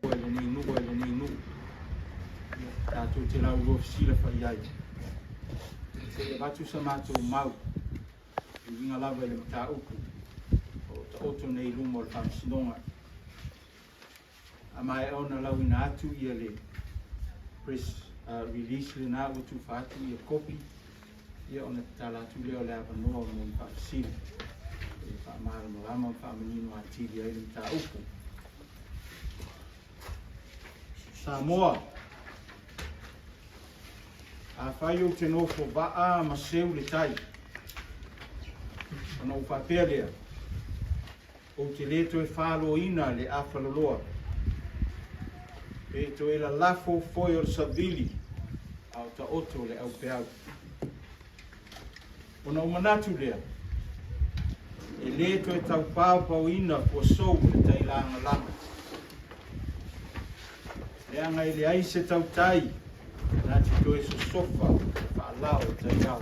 Ele'ele tātou te lau roa fisila whai ai. Te le watu sa mātou mau, i winga lava le Matā'upu, o ta oto nei luma o le whamasinonga. A mai ona lau ina atu ia le press release le nā utu whaatu ia kopi, ia ona tala atu leo le awanoa mo le whamasila. E whamara no rama o whamanino a tiri ai le Matā'upu. Samoa. A whai o te nofo waa ma seu le tai. Ona u whapea lea. O te leto e whalo ina le a whaloloa. E to e la lafo foi o le savili. Au ta oto le au peau. Ona u manatu lea. E leto e tau pau ina po sou le tai langa langa. Le anga i le aise tau tai. Nā te toe so sofa, whaalao tai au.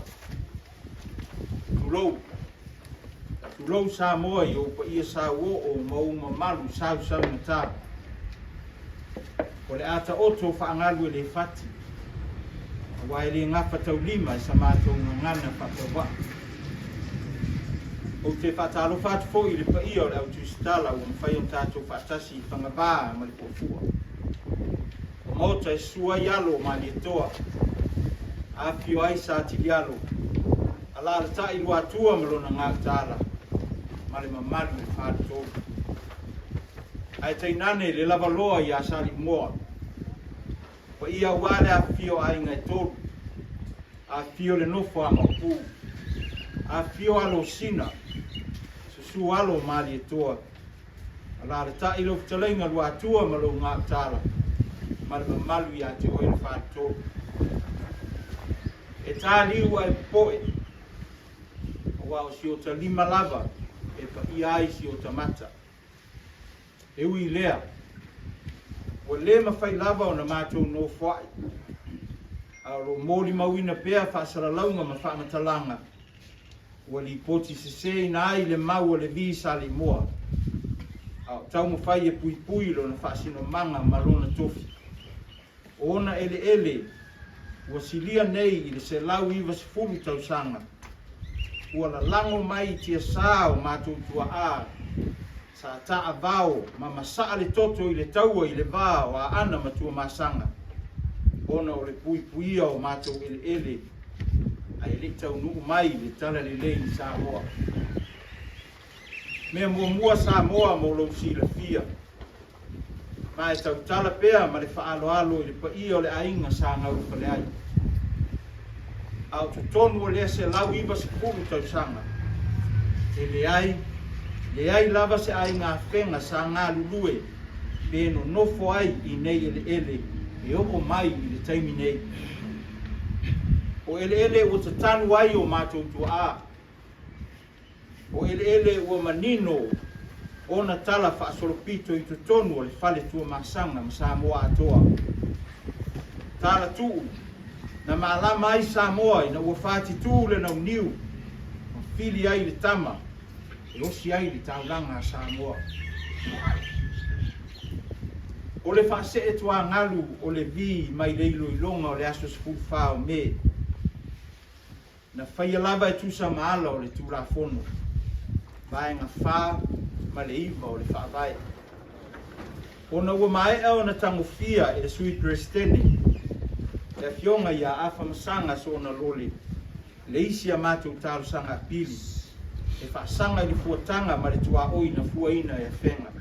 Tulou sa moa i o pa ia sa o o mauma malu sau na tā. O le ata oto whaangalu e le whati. Wa e le ngapa tau lima i sa mātou ngana whakawa. O te whatalo whatu fo i le pa ia o le au tūstala o mwhai o tātou whatasi i whangabaa ma le pofua. Mota e sua yalo mani e toa. A fio ai sa ti yalo. Ala le ta i watua malona ngā tāla. Male mamalu e whātu tōru. Ai tei nane le lava loa i a Saleimoa. Pa ia wale a fio ai ngai tōru. A fio le nofo a Matā'upu. A fio alo sina. Susu alo mani e toa. Ala le ta i lo fitalenga watua malona ngā tāla. Malu ia te oe le whātō. E tā liu ai poe. Wa o si o ta lima lava, e pa ia ai si o ta mata. E ui lea. O le mawhai lava o na mātou no whai. A ro mōri mawina pēa whaasara launga ma whaamatalanga. Ua li poti se se ina ai le mau o Levī Saleimoa. A tau mawhai e pui pui lo na whaasino manga malona tofi. Ona Ele'ele, ua silia nei i le se lau iwa se fulu tau sanga. Ua la lango mai tia sā o mātou tua a. Sa taa vao, ma masaa le toto i le taua i le vā o a ana matua masanga. Ona o le pui puia o mātou Ele'ele, a e le tau nuu mai le tala le lei Samoa. Mea mua Samoa mo lo si la fia. Ma e tau tala pea ma le whaaloalo i le pa ia o le ainga sa ngau whale ai. Au tu tonu o lea se lau iwa se pulu tau sanga. E le ai lava se ainga whenga sa ngā lulue, pe no nofo ai i nei Ele'ele, e oko mai i le taimi nei. O Ele'ele o ta tanu ai o mātou tua a. O Ele'ele o manino, ona tala whaasolopito i tonu o le whale tua masanga ma Samoa atoa. Tala tuu, na maalama ai Samoa i na ua whāti tū le nau niu, ma whili ai le tama, e osi ai le taulanga a Samoa. O le whaase e tua ngalu o Levī mai leilo i longa o le aso sefulu whao me. Na whaia lava e tusa maala o le tūra fono. Vaenga wha, ma le iwa o le whaavai. Ona ua mai o na tangofia e le sui prestene. Le fionga ia afa masanga so na lole. Le isi a mātou tāru sanga pili. E whaasanga i le fuatanga ma le tua oi na fuaina e whenga.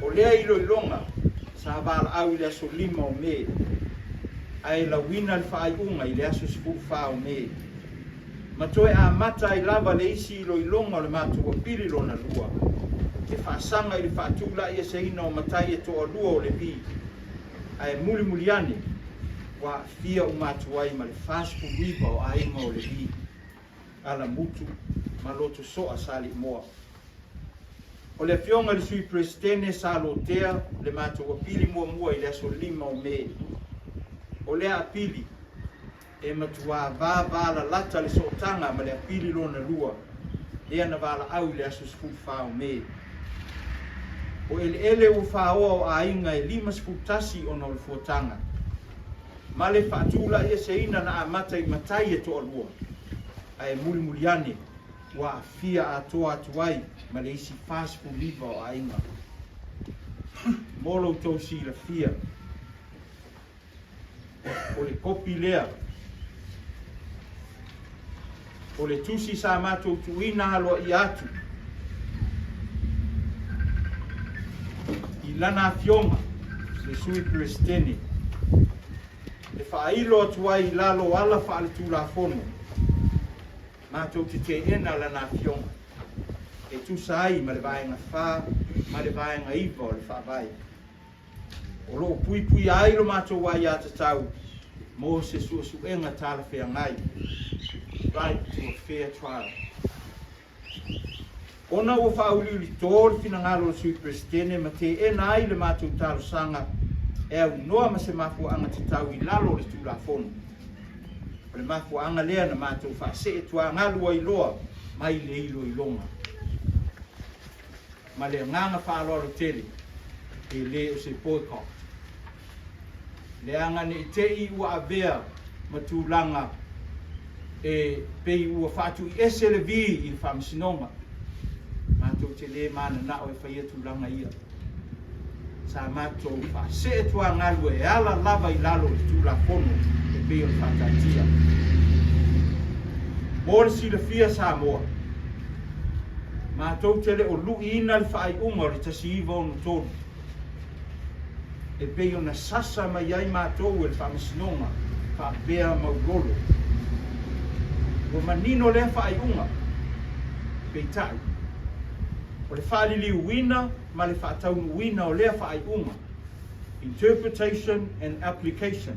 O lea ilo ilonga, sa wala au i le aso lima o me. Ai la wina le whaaiunga i le aso sefulu whao me. Ma toe a mata i lava le isi ilo ilonga o le mātua pili lo na lua. E whaasanga i le whaatula ia se ina o matai e toa lua o Levī. Ai muli ane, wa fia o mātua i ma le whaaspu riva o ainga o Levī. Ala mutu, ma loto soa Saleimoa. O le fionga le sui prestene sa lotea, le mātua pili mua i le aso lima o me. O le a pili, e matua vāvala lata le sootanga ma le apili lona lua, e ana vala au le aso sefulu whao me. O Ele'ele o whaoa o ainga e 5 ona o le fuatanga. Ma le whaatula ia se ina na amata I matai e toa lua. Ai muli muliane wa afia atoa atuai ma le isi fast liva o ainga. Molo tau si la fia. O le kopi lea. O le tusi sa matou tuina alo I atu. I lana fionga, le sui prestene. Le whailo atuai I lalo ala whaale tūla fono. Matou te ena lana fionga. E tusa ai ma le vaenga wha, ma le vaenga iwa o le whawai. O loo pui pui ailo matou wai a tatau, mo se suenga tala whea ngai. Right to a fair trial. Ona o whauli li tōri fina ngalo sui prestene ma te e nai le mātou talo sanga e au noa ma se mafu anga te tau I lalo le tūla fono. O le mafu anga lea na mātou whaase e tua ngalu ai loa mai le ilo I longa. Ma le nganga whaaloaro tele e le o se boycott. Le anga ne I te I ua avea ma tūlanga e pei ua whātu I ese Levī I le whamisinonga. Mātou te le mana na o e whaia tūlanga ia. Sa mātou whaase e tua ngalu e ala lava I lalo I tūla fono e pei o le whatatia. Mōre si le fia Samoa. Mātou te le o lui ina le whaai unga o le tasi iwa onu tonu. E pei o na sasa mai ai mātou e le whamisinonga whaapea maulolo. O manino le whaai unga. Pei tai. O le whaarili uina, ma le whaataunu uina o lea whaai unga. Interpretation and application.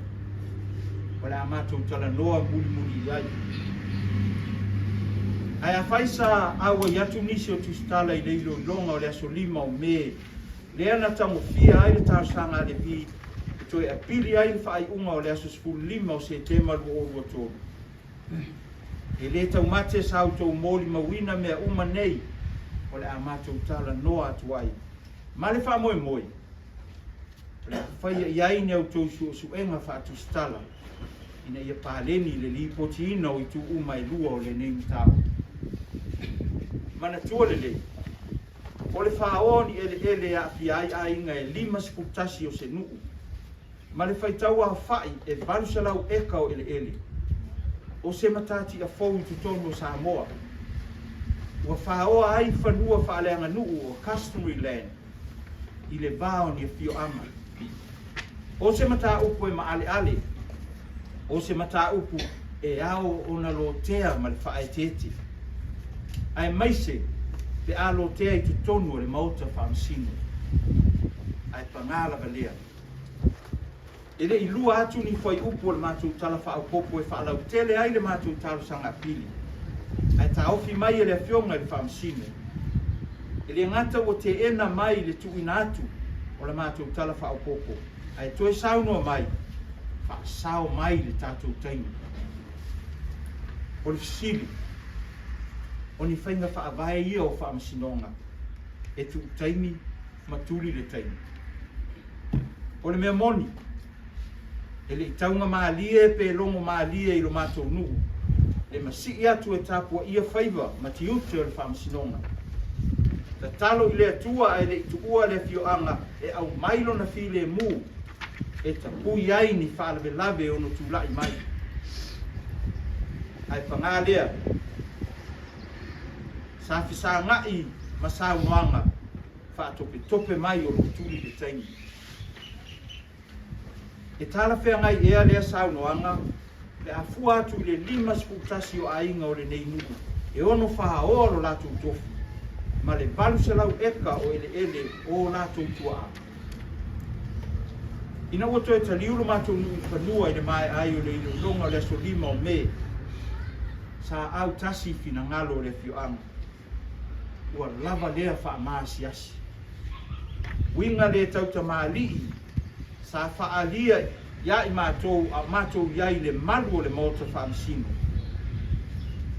O le amatou tala noa muli ai. Ai a whaisa awa iatu nisi o tustala I leilo longa o le aso 5 o me. Lea na tango fia ai le tausanga Levī. To e apili ai le whaai unga o le aso 15 o se tema lu o tōru. E le tau mate sa autou mōli mawina mea uma nei. O le amatou tala noa atuai. Ma le wha moe. O le whaia iai ne autou suenga whaatu stala. Ina ia pāleni le li poti ina o I tu uma I lua o le nei mtau. Mana tua le. O le whaoni Ele'ele a fiai a inga e 5 o se nuu. Ma le whaitau a whai e valusalau eka o Ele'ele. O se matati a fōu tutono Samoa. Ua whaoa ai whanua whaaleanga nuu o customary land. I le vāo ni a fio ama. O se Matā'upu e maale. O se Matā'upu e ao ona lo tea ma le whaetete. Ai maise te alo tea I tutonu o le mauta whaamsino. Ai pangala valea. Ele I lua atu ni whai upu o le mātou tala whaopopo e whaalau tele ai le mātou talo sanga pili. Ai ta ofi mai le fionga le whaamsino. Ele ngata o te ena mai le tuina atu o le mātou tala whaopopo. Ai toe saunoa mai. Whaasao mai le tātou taimi. O le fisili. O ni whainga whaavae ia o whaamasinonga. E tu taimi matuli le taimi. O le mea moni. Ele I taunga maalie pe longo maalie I lo mātou nuu. Le masi atu e tāpua ia whaiva matiute o le whaamasinonga. Ta talo I le atua e le itua le fioanga e au mailo na file mu. E ta pui ai ni whaalawe lawe ono tūlai mai. Ai whangalea. Sa fisa ngai masau noanga tope mai o tūli le taimi. E tala whea ngai ea lea sau noanga le afua atu I le 5 o ainga o le nei nuu. E ono whahaoro lātou tofu. Ma le balusalau eka o Ele'ele o lātou tua. Ina wato e taliulu mātou nui whanua I le mai ai o le ilo longa le aso 5 o me. Sa au tasi fina ngalo le fioanga. Ua lava lea wha maasiasi. Winga le tauta maali. Sa whaalia ia I mātou iai le malu o le mauta whaamsino.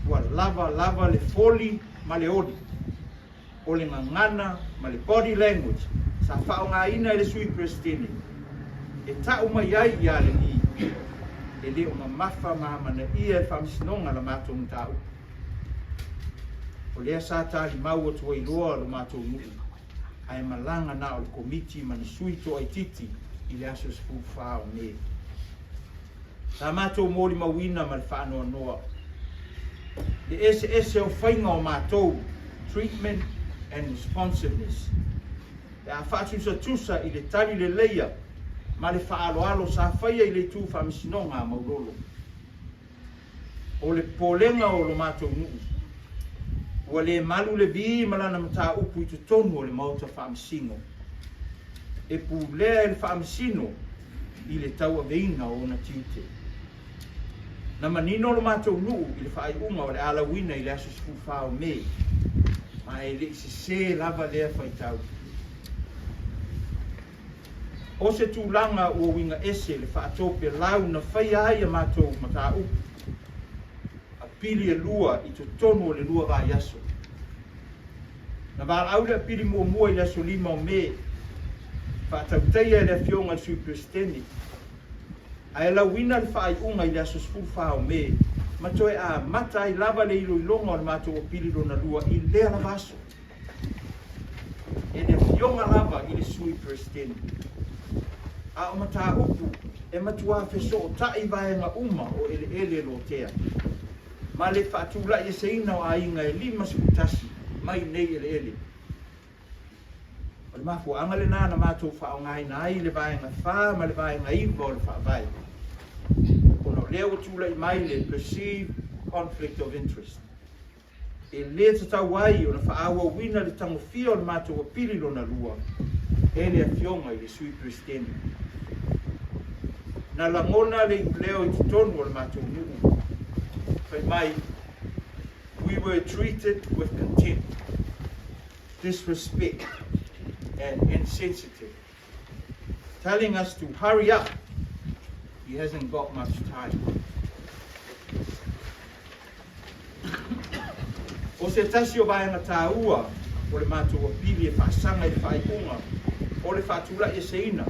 Ua lava le foli ma le odi. O le ngangana ma le body language. sa whaongaina le sui prestini. E tau mai ai i ale ni. E leo ma mafa mamana ia e whamsinonga la mātou Matā'upu. O lea sa tali mau o tuai loa lo mātou nui. Ai malanga na o le komiti ma ni sui to ai titi i le aso se whao me. Ta mātou mōli mawina ma le whaanoa noa. Le ese o whainga o mātou, treatment and responsiveness. E a whaatu sa tusa i le tali le leia, ma le whaaloalo sa whaia i le tū whamisinonga a maurolo. O le polenga o lo mātou nuu. Ua le malu le vi malana Matā'upu i tu tonu o le mauta whaamisino. E pu lea le whaamisino i le taua veina o na tiute. Na manino lo mātou nuu i le whaai unga o le alawina i le aso sifu whao me. Ma e le se lava lea whaitau. O se tūlanga ua winga ese le whaatope lau na whaia ai a mātou Matā'upu. A pili e lua i tu tonu o le lua vai aso. Na wala au le pili mua i le aso lima o me. Whaatauteia e le fionga sui presteni. A e lauina le whaai unga i le aso sifu whao me. Ma toe a mata i lava le ilo ilonga o le mātou o pili lo na lua i lea lava aso. E le fionga lava i le sui presteni. A o Matā'upu e matua feso o tai vaenga uma o Ele'ele lo tea. Ma le whaatula i seina o ainga e lima sikutasi mai nei Ele'ele. O le mafu angale nana mātou whaongai nai le vaenga wha ma le vaenga iwa o le whaavai. Ono leo tula i mai le perceived conflict of interest. E le tatau ai o na whaawa wina le tango fia o le mātou o pili lo na lua. E le a fionga i le sui presteni. Na langona le leo i tonu o le mātou nuu. Whai mai, we were treated with contempt, disrespect, and insensitive, telling us to hurry up. He hasn't got much time. O se tasi o vaenga tāua, o le mātou o pili e whaasanga i whaikunga, o le whaatula e seina.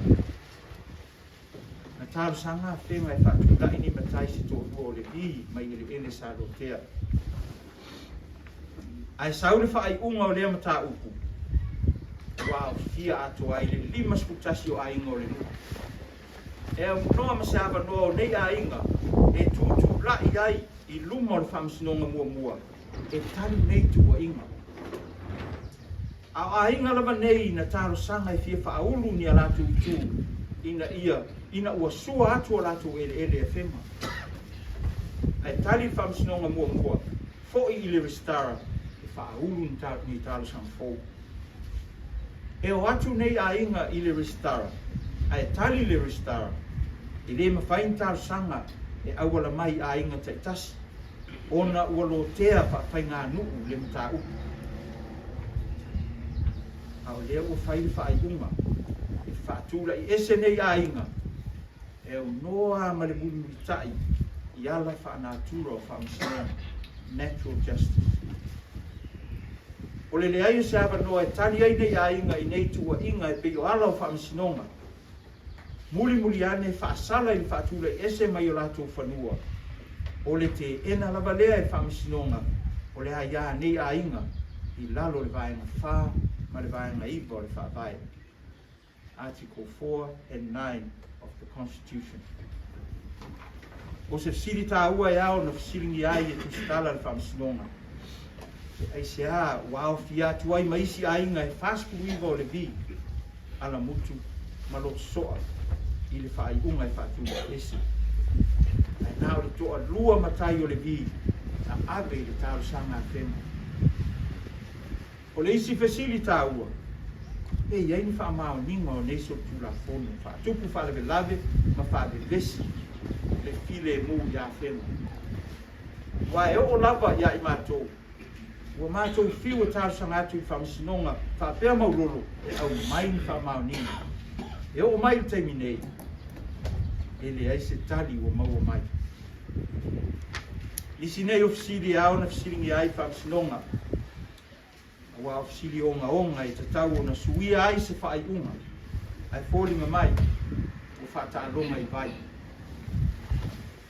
Na tāru sanga whenga e whaatula ini matai si tō o Levī, mai Ele'ele sa rotea. Ai saure whaikunga o lea Matā'upu. Wow, fia ato ai le lima skutasi o ainga o le nuku. E o noa masava noa o nei ainga, e tūtū lai ai i luma o le whamsinonga mua. E tani nei tua inga. A ainga lava nei na tāro sanga e fia whaulu ni a latu tū, ina ua sua atu o latu Ele'ele e whema. Ai tali whamsinonga mua, fo i le restara, e whaulu ni tāro sanga fōu. E o atu nei a inga i le restara, ai tali le restara, i le mawhain tāru sanga e awala mai a inga taitasi, ona ua lo tea whai ngā nuu le Matā'upu. Au lea ua whai whai unga, e whaatula i ese nei a inga, e o noa ma le mulu tai, i ala whaanatura o whaamsina natural justice. O le leai se ava noa e tali ai nei a inga i nei tua inga e peo ala o whaamisinonga. Muli ane whaasala i whaatula i ese mai o lato whanua. O le te ena lava lea e whaamisinonga, o le haia nei a inga i lalo le vaenga wha ma le vaenga iwa o le whaavai. Article 4 and 9 of the Constitution. O se fsiri tāua e ao na fsiringi ai e tusitala le whaamisinonga. Ai se a wao fia tuai maisi ainga e fasku iwa o Levī ala mutu malo soa i le whai unga e whātua esi. Ai nao le toa lua matai o Levī na ave i le tāru sanga whema. O le isi fesili tāua e iai ni whaamao ninga o neiso tūla whono whaatupu whalewe lave ma whaave vesi le file e mū ia whema. Wa e o lava ia i mātou. Ua mātou whiu e tāru sanga atu i whaamisinonga, whaapea maurolo e au mai ni whaamao ninga. E o mai taimi nei, e le ai se tali ua maua mai. Isi nei o fisiri au na fisiringi ai whaamisinonga. Ua ofisili onga e tatau ona suia ai se whaaiunga. Ai fōlinga mai, o whaataalonga I vai.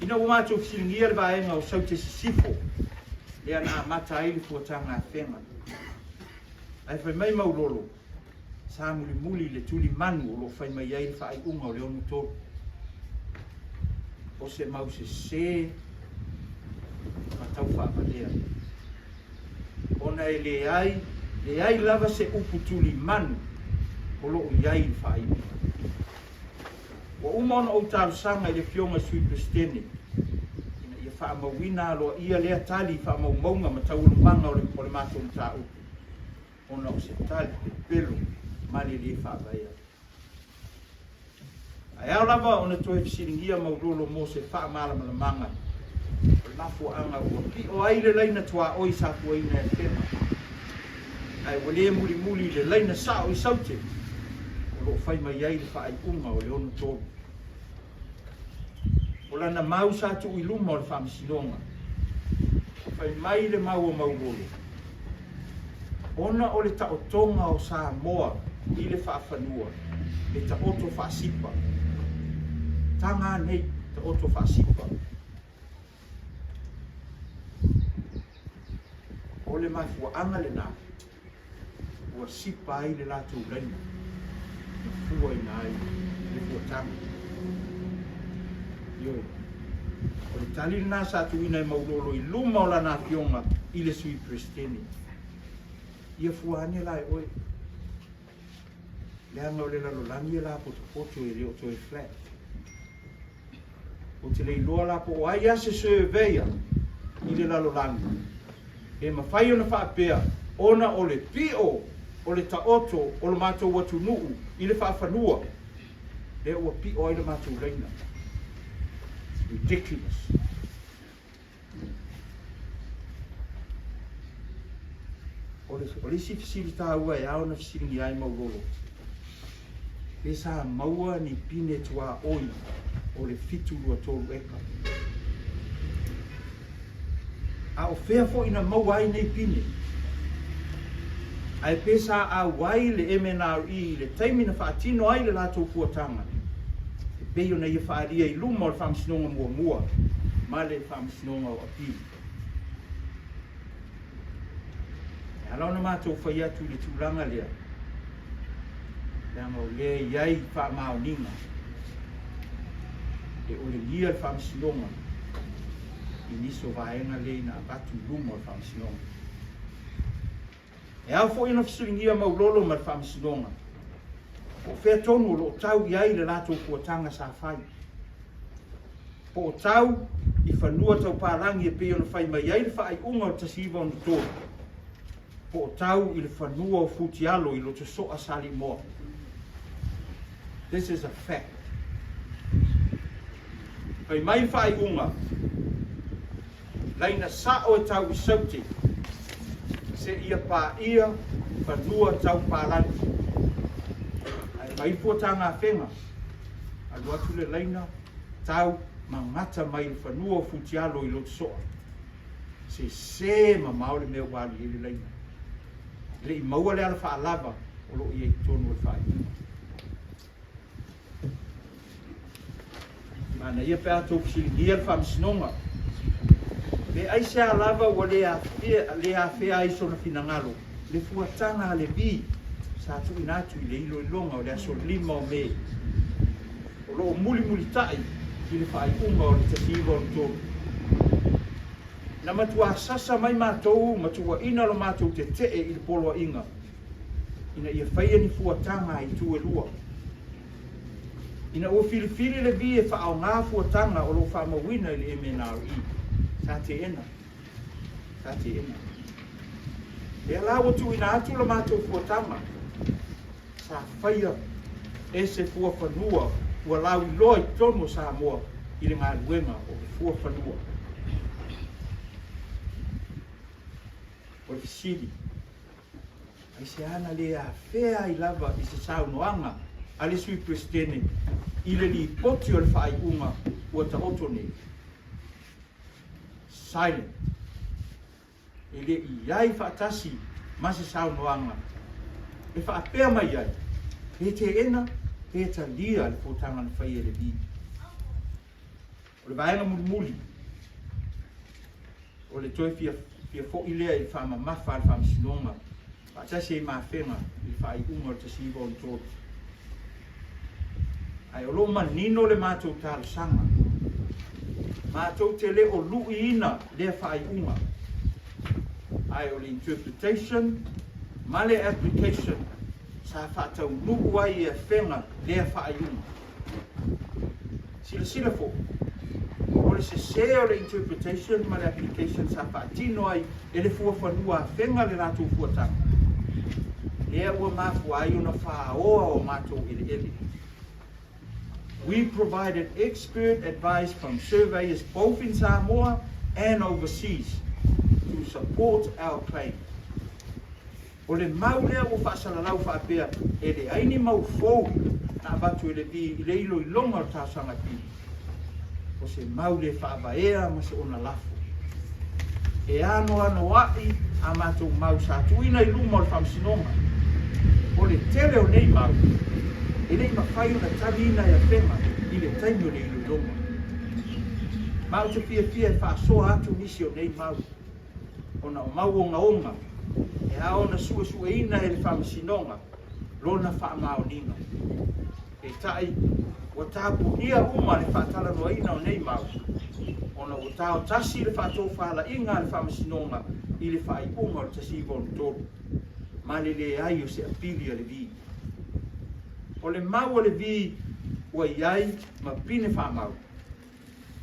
Ina o mātou ofisilingia le vaenga o saute sisifo, le ana mata ili fuatanga a whenga. Ai whai mai maulolo, sa muli le tuli manu o lo whai mai ai le whaaiunga o le onu tōru. O se mau se matau whaamalea. Ona e le ai lava se upu tuli manu o loo iai le whaaiunga. Wa umona o tārusanga I le fionga sui prestene. Ina ia whaamawina aloa ia lea tali whaamaumaunga ma taulapanga o le mātou Matā'upu. Ona o se tali pe pelo mani le whaavaia. Ai au lava ona toe fisiringia maulolo mo se whaamalamalanga. O le mafuanga ua pi o ai le laina tua oi sa kuaina e tema. Ai wale muli le laina sao I saute. O whai mai ai le whaaiunga o le onu tōru. O lana mau sa tu I luma o le whaamisinonga. O whai mai le mau o maulolo. Ona o le taotonga o Saleimoa I le whaawhanua. Le taoto whaasipa. Tanga nei taoto whaasipa. O le mafuanga le nā. Ua sipa ai le lātou laina. Fua ina ai, le fuatanga. Ioi. O le tali nā sa tu ina I maulolo I luma o lana fionga I le sui prestene. Ia fua ane lai oi. Le anga o le lalolani e la poto e reo toe flat. O te leiloa la po o ai ase surveya I le lalolani. E mawhai ona whaapea, ona o le pio o le taoto o le mātou watu nuu I le whaawhanua. Le ua pio ai le mātou reina. Ridiculous. O le si fisiri tā ua e au na fisiri ni ai maulolo. E sa maua ni pine tua oi o le fitu lua tolu eka. A o fea fo ina maua ai nei pine. Ai pesa a wai le MNRE le taimina whaatino ai le lātou kuatanga. E peio na ia whaaria I luma o le whaamisinonga mua. Ma le whaamisinonga o api. E alau na mātou whai atu le tūlanga lea. Leanga o lea iai whaamaoninga. E o le lia le whaamisinonga. I niso vaenga le na batu luma o le whaamisinonga. E au fo ina fisiringia maulolo ma le whaamisinonga. O whea tonu o lo tau I ai le lātou kuatanga sa whai. Po o tau I whanua tau pārangi e peo na whai mai ai le whaaiunga o tasiva o nutoro. Po o tau I le whanua o futialo I lo te soa Saleimoa. This is a fact. Whai mai whaaiunga. Laina sao e tau I saute. Se ia pā ia, whanua tau pālangi. Ai mai fuatanga a whenga. Alu atu le laina, tau mangata mai le whanua o futialo I lotu soa. Se mamau le mea wali I le laina. Le I maua le ala whaalava o lo I e tonu e whai. Mana ia pēa tō kisilingia le whaamisinonga. Le aise a lava ua le a whea ai sona finangalo. Le fuatanga a Levī. Sa tu inatu I le ilo ilonga o le aso lima o me. O lo muli tai I le whaaiunga o le tatiwa o le tōru. Na matua sasa mai mātou, matua ina lo mātou te I le poloa inga. Ina ia whaia ni fuatanga I tu e lua. Ina ua filifili Levī e whaao ngā fuatanga o lo whaamawina I le MNRE. Sa te ena. E alawa tu ina atu la mātou fuatanga. Sa whaia e se fua whanua ua lau I loa I tono Samoa I le ngā luenga o le fua whanua. O le fisiri. Ai se ana le a whea I lava I se saunoanga a le sui prestene I le li poti o le whaaiunga ua ta oto nei. Silent. E le I ai whaatasi ma se saunoaga e faapea mai ai e teena e talia le fotaga na faia Levī o le vaega mulimuli o le toe fia foʻi lea i faamamafa a le faamasinoga faatasi ai mafega i le faaiʻuga o le tasiiva o le tolu ai o loo manino le matou talosaga matou te lē o luʻiina lea faaiʻuga ai o le interpretation ma le application sa faataunuu ai e fega lea faaiʻuga silasila foʻi o le sesē o le interpretation ma le application sa faatino ai e le fuafanua afega le latou fuataga lea ua mafua ai ona fāoa o matou ele'ele. We provided expert advice from surveyors both in Samoa and overseas to support our claim. O le mau lea ua faasalalau faapea e le aini mau fou na avatu e Levī i le iloilonga o tausanga pili. O se mau le faavaea ma se ona lafo. E ano ai a matou mau sa tuina i luma o le faamasinoga. O le tele o nei mau. E lei mawhai ona talina e awhenga i le taimi o le iloilonga. Mau te fia e whaasoa atu nisi o nei mau. Ona o mau onga e a ona sua ina e le whamasinonga lona whaamaoninga. E tai o tāpunia uma le whaatala noa ina o nei mau. Ona o tāo tasi le whaatou whaala inga le whamasinonga i le whaipunga o le tasiva o le tolu. Ma le ai o se apili a Levī. O le mau o Levī ua iai ma pine whaamau.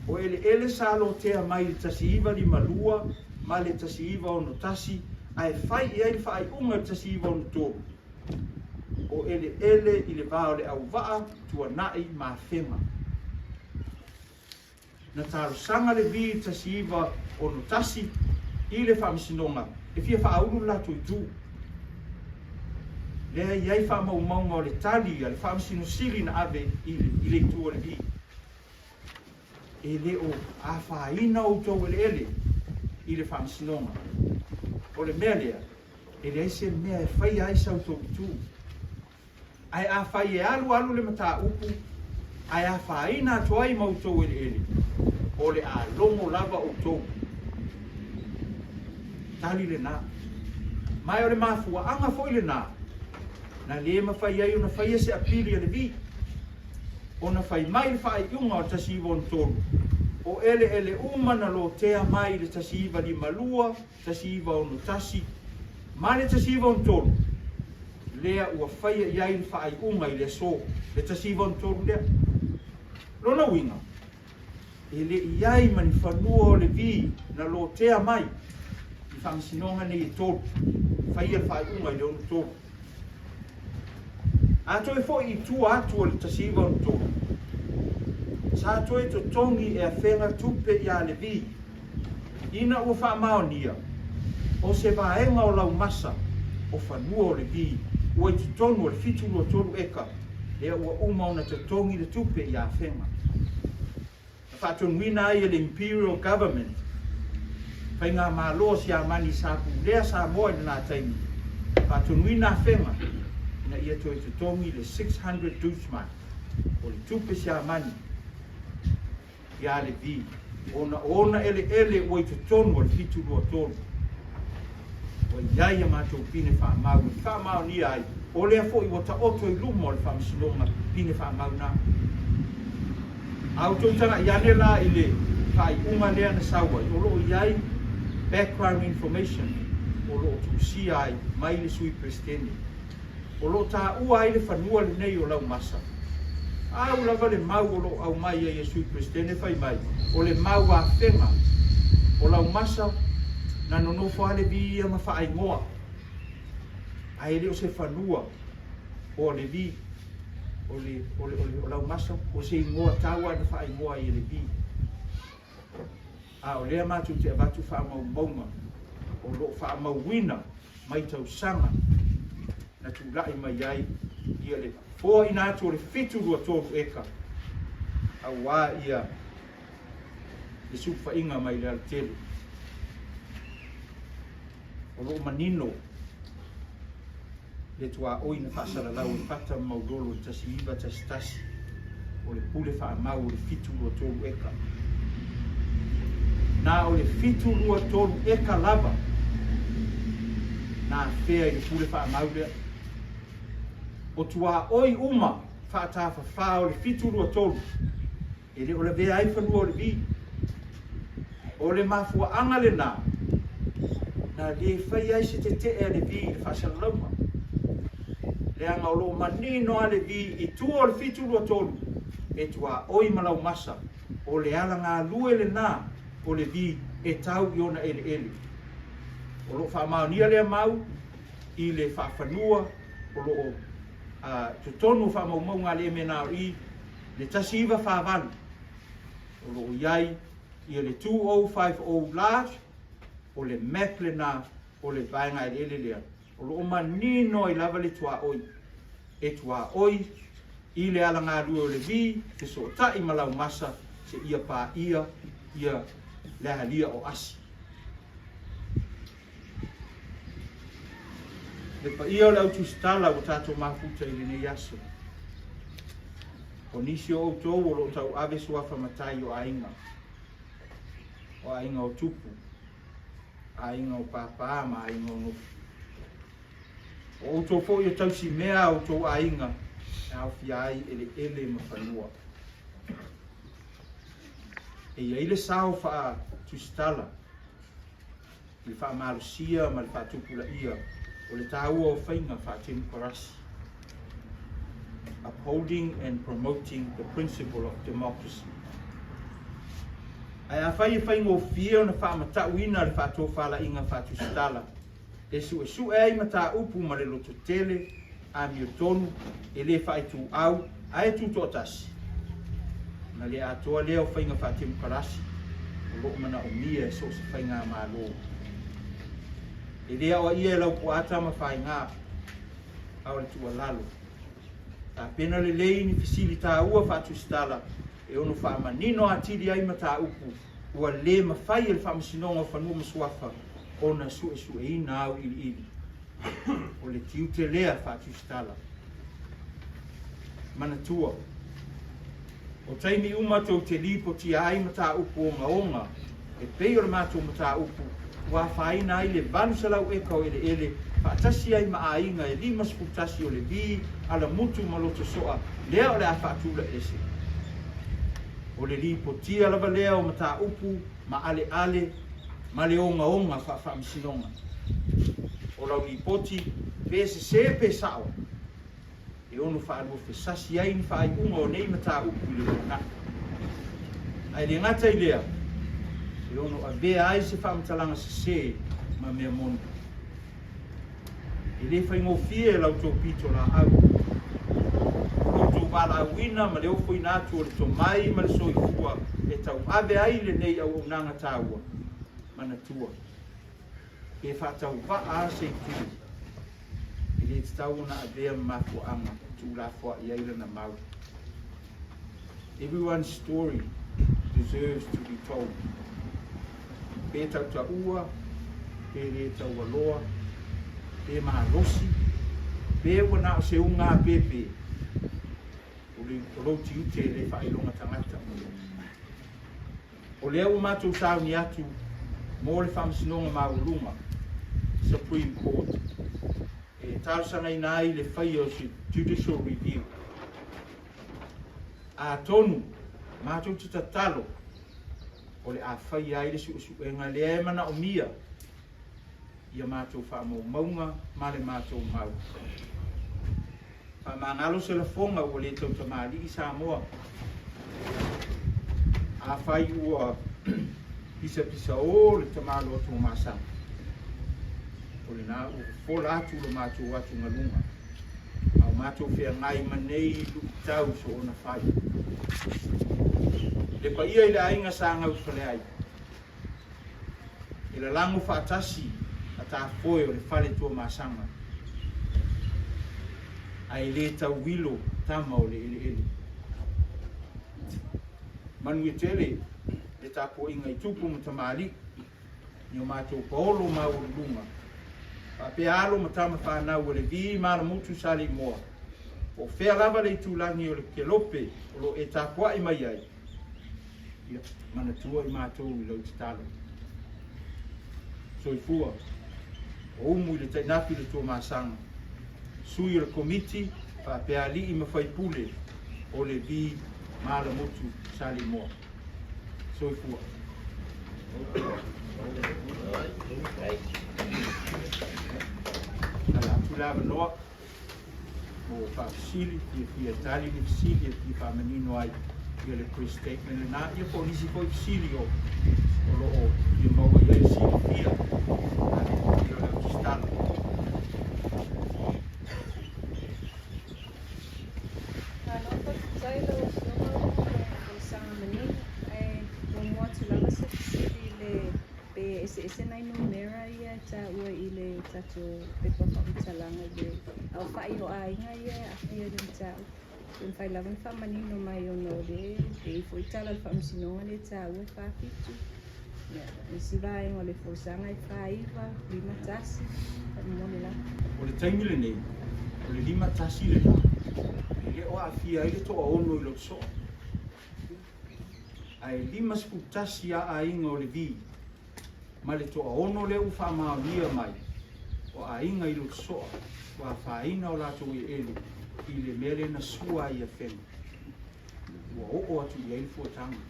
O Ele'ele sa lo tea mai le tasiiva li malua ma le tasiiva o no tasi ai whai iai le whaipunga le tasiiva o no tolu. O Ele'ele i le vao le au waa tua nai ma whenga. Na tarosanga Levī tasiiva o no tasi i le whamasinonga e fia whaauru latu i tū. Lea iai whaamaumaunga o le tali a le whaamasinosili na ave i le tū o Levī. E leo a whaina o tau Ele'ele i le whaamasinonga. O le mea lea, e le aise mea e whai aisa o tau tū. Ai a whai e alu le Matā'upu, ai a whaina atoai mau tau Ele'ele. O le a longo lava o tau. Tali le nā. Mai o le mafua anga foi le nā. Na le mawhai ai ona whai se apili a Levī. Ona whai mai le whai iunga o tasiva on tolu. O Ele'ele umana lo tea mai le tasiva li malua, tasiva on tasi, ma le tasiva on tolu. Lea ua whai iai le whai unga i le so, le tasiva on tolu lea. Lona winga. E le iai mani whanua o Levī na lo tea mai. I whamasinonga nei e tolu. Whai le whai unga i le onu tolu. A toi fo i tua atu o le tasiva o tolu. Sa toi to tongi e a whenga tupe i a Levī. Ina ua whaamaonia. O se vaenga o lau masa o whanua o Levī. Ua i tutonu o le fitulu o tolu eka. Lea ua umauna to tongi le tupe i a whenga. Whatonuina ai e le Imperial Government. Whai ngā māloa si a mani sapu lea Samoa i nā taimi. Whatonuina a whenga. Na ia toi te tongi le 600 dusman o le tupe si a mani i a Levī. Ona Ele'ele ua i te tonu o le fitulu o tolu. O iai a mātou pine whaamau. Whaamau ni ai. O lea fo i wata oto i lumo o le whamasinonga pine whaamau nā. Au tōtanga i ane la i le whai unga lea na sawa. O loo iai background information. O loo tusi ai mai le sui presidente. O lo ta ua ai le whanua le nei o lau masa. Au lava le mau o lo au mai e Jesui Kristene whai mai. O le mau a whenga. O lau masa na nonofo ale vi ia ma whaingoa. Ai le o se whanua o Levī. O lau masa o se ingoa taua na whaingoa i Levī. A o lea matu te avatu whaamau maunga. O lo whaamau wina mai tau sanga. Na tu lai mai ai ia le fo ina to le fitu ro to eka a wa ia le sufa inga mai le tele o lo manino le tua oi na whaasalalau e pata maudolo tasi iwa tasi o le pule whaamau o le fitu rua tolu eka. Nā o le fitu rua tolu eka lava nā whea i le pule whaamau lea. O tua oi uma whaatafa wha o le fitu rua tolu e le o le vea ai whanua o le vi. O le mafua anga le nā na le whai ai se te e le vi le whaasalauma. Le anga o lo manino a le vi i tua o le fitu rua tolu e tua oi malau masa o le ala ngā lue le nā o le vi e tau i ona Ele'ele. O lo whaamaunia lea mau i le whaafanua o lo tutonu whaamaumau ngā le mena o i le tasi iwa whaavalu. O lo iai i le 2050 large o le map le nā o le vaenga Ele'ele lea. O lo manino i lava le tua oi. E tua oi i le ala ngā lue o le vi te so tai malau masa se ia pā ia le halia o asi. Le pa ia o le autu stala o tātou mafuta i le nei aso. O nisi o outou o lo tau ave suafa matai o ainga. O ainga o tupu. Ainga o pāpā ma ainga o nufu. O outou fo i o tau si mea o tou ainga au fiai Ele'ele ma whanua. E ia ile sao wha tustala, le wha malusia ma le wha tupula ia, o le tāua o whainga wha temperasi. Upholding and promoting the principle of democracy. Ai a whai e whainga o fia o na wha Matā'uina le wha tō whala inga wha tustala. E su e ai Matā'upu ma le loto tele, a mi o tonu, e le wha tu au, ai tu tōtasi. Na le atoa leo whainga whātimu karasi, o loo mana o mia e so se whainga mā lō. E lea o ia e lau po atama whainga, au le tua lalo. Tā pena le lei ni fisili tā ua whātu stala, e ono whaamanino atiri ai Matā'upu, ua le mawhai e le whaamasinonga o whanua masuafa, o na su e ina au ili. O le tiu te lea whātu stala. Mana tua. O taimi uma tau te lipo ti ai Matā'upu o onga, e pei o le mātou Matā'upu, wa whaina ai le vanu salau eka o Ele'ele, whaatasi ai maainga e 5 sputasi o le vi, ala mutu maloto soa, lea o le a whaatula ese. O le lipo ti alava lea o Matā'upu, ma ale, ma le onga whaamisinonga. O lau lipoti, pese se sao. E ono whaarua whesasi ai ni whaai unga o nei Matā'upu i le rona. Ai le ngata i lea, e ono a vea ai se whaamatalanga se ma mea monu. E le whaingofie e lau tō pito la au. O tō wala auina ma le ofo inatu o le tō mai ma le soifua e tau ave ai le nei au unanga tāua. Mana tua. E whaatau waa se tui. E le tau na avea mafu anga. Everyone's story deserves to be told. Pe tau taua, pe le tau aloa, pe mahalosi, pe wana o se unga pepe. O le koloti ute le whailonga tangata. O le au mātou tau ni atu, mo le whamasinonga maurunga, Supreme Court. E tārsanga i nai le whai o se judicial review. A tonu, mātou te tatalo, o le a whai ai le su e ngā le e mana o mia, ia mātou whaamau maunga, ma le mātou mau. Whamangalo se la fonga o le tau tamali i Samoa. A whai ua pisa o le tamalo o tō māsanga. O le nā o fola atu lo mātou atu ngalunga. Au mātou whea ngai manei tau so ona whai. Le pa ia i le ainga sa ngau whale ai. I le lango whaatasi a tā whoe o le whale tua māsanga. Ai le tau wilo tama o le Ele'ele. Manu e tele, le tā po inga i tupu mo tamali, ni o mātou paolo mau lunga. Pe alo matama whanau o Levī Matā'upu Saleimoa. O whea lava le tūlangi o le kelope o lo e tāpua i mai ai. Ia, mana tua i mātou i lau te talo. So i fua, o umu i le tainapi le tua māsanga. Sui o le komiti, pa pe ali i mawhai pule o Levī Matā'upu Saleimoa. So i fua. Nala atu lava noa. O whaafisili, i tali ni fisili, i whaamanino ai, i le pre-statement le nā, ia po nisi po i fisili o loo, i maua i ai sili fia, i o leo tistana. Ano pa tayo o sa manino, ay bumuha sila sa fisili le ese nai numera ia ta ua i le tatu pepa whakatalanga le au whai ho ainga ia a ia rin tau. Yung whai lawan whamanino mai o no le e fo i tala le whamsinonga le ta ua whapitu. Isi vai ngole fosanga i whaiva, lima tasi, mone la. O le taimi le nei, o le lima tasi le nā, le o a fia i le toa ono i lo so. Ai lima spu tasi a inga o le vi, ma le toa ono le u whamaunia mai, o a inga i lo soa, o a whaina o lato i ele, i le mele na sua i a whenu. Ua o atu i eifu o tangu.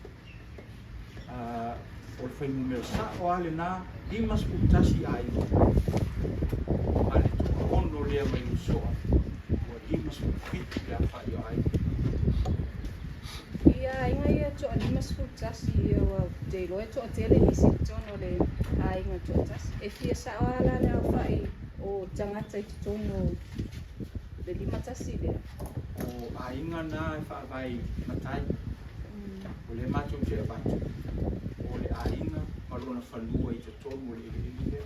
O le whainu mea sa o ale nā, lima sputasi a inga. Ma le toa ono lea mai lo soa, o lima sputiti le a whai o ai. Ia inga ia toa lima sputasi ia wa te loe toa tele nisi tono le a inga toa tasi. E fia sa o ala le au whai o tangata i tono le lima tasi lea. O a inga nā e whaavai matai, o le matou te abatu. O le a inga malona whanua i te tonu o le ele lea.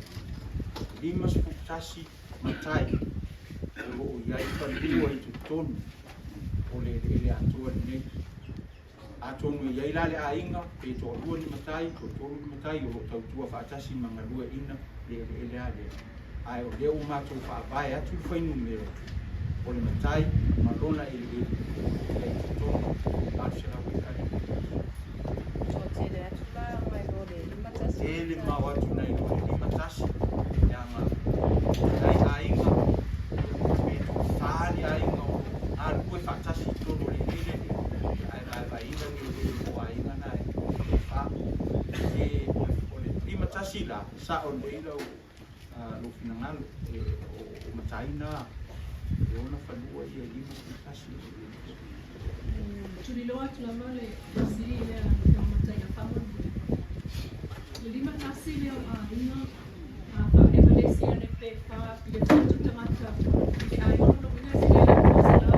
Lima sputasi matai, o iai whanua i te tonu o le ele atua nei. Atonu i iai lale a inga, pe toa lua ni matai, o tolu ni matai, o tautua whaatasi manga lua ina, le ele a lea. Ai o leo matou whaavai atu whainu meo. O le matai, malona ele ele, e te tonu, atu se lau e kare. So tele atu la mai o le lima tasi. Ele mau atu nei o le lima tasi, anga, nei a inga, pe to whaari a inga o, a lue whaatasi tonu le ele, ai inga ni o a inga nai, o le lima tasi la, sa o le ila lo finangalo, o mataina, e ona whanua ia lima sputasi. Tuli loa tula male tasiri lea na matai a whamanu. Le lima tasi lea a inga a evalesi ane pe wha pia tatu tamata ke ai ono wina si lea le pasala.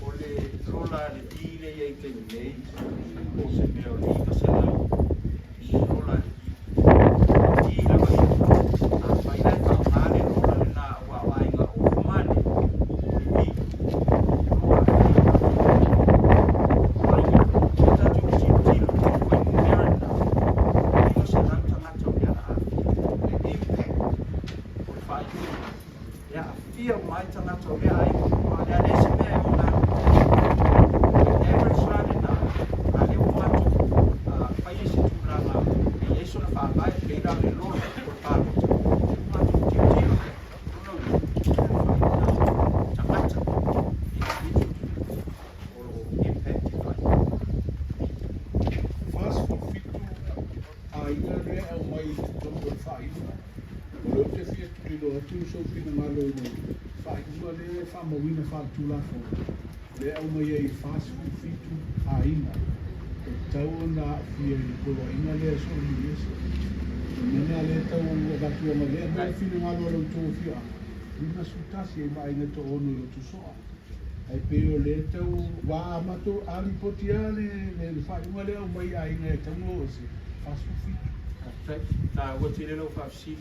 O le rola le tile ia i te nei, o se meo li pasala. Rola le tila mai, a whaina e whaungane rola le nā ua wainga o kumane, o le vi. Rola le tila, tatu ki si tilo, koe numera nā, ino se ranta ngata o mea a, le impact, o le whainu. Ia a fia mai tangata o mea ai, o le anese mea o nā. Average rane nā, a leo matu, whaia se tūranga, e eiso na whaabai, kei rā le lona, o le pāpota. Matu tio tio, tangata, o lo impact i whai. Fast for fitu a ina rea au mai tono o whainga. O leo te fia tilo atu so fina malo i nei. Whainga le whamawina whaatulafo. Le au mai ei fast for fitu a ina. E tau na fia i kolo ina lea so ni ese. Nena le tau gatua ma lea mai fina malo alo tō fia. Ina sutasi e mai neto ono i o tu soa. Ai peo le tau wā amato alipoti ale le whainga lea au mai a ina e tango o se fast for fitu. Tā ua te relo whaafisi,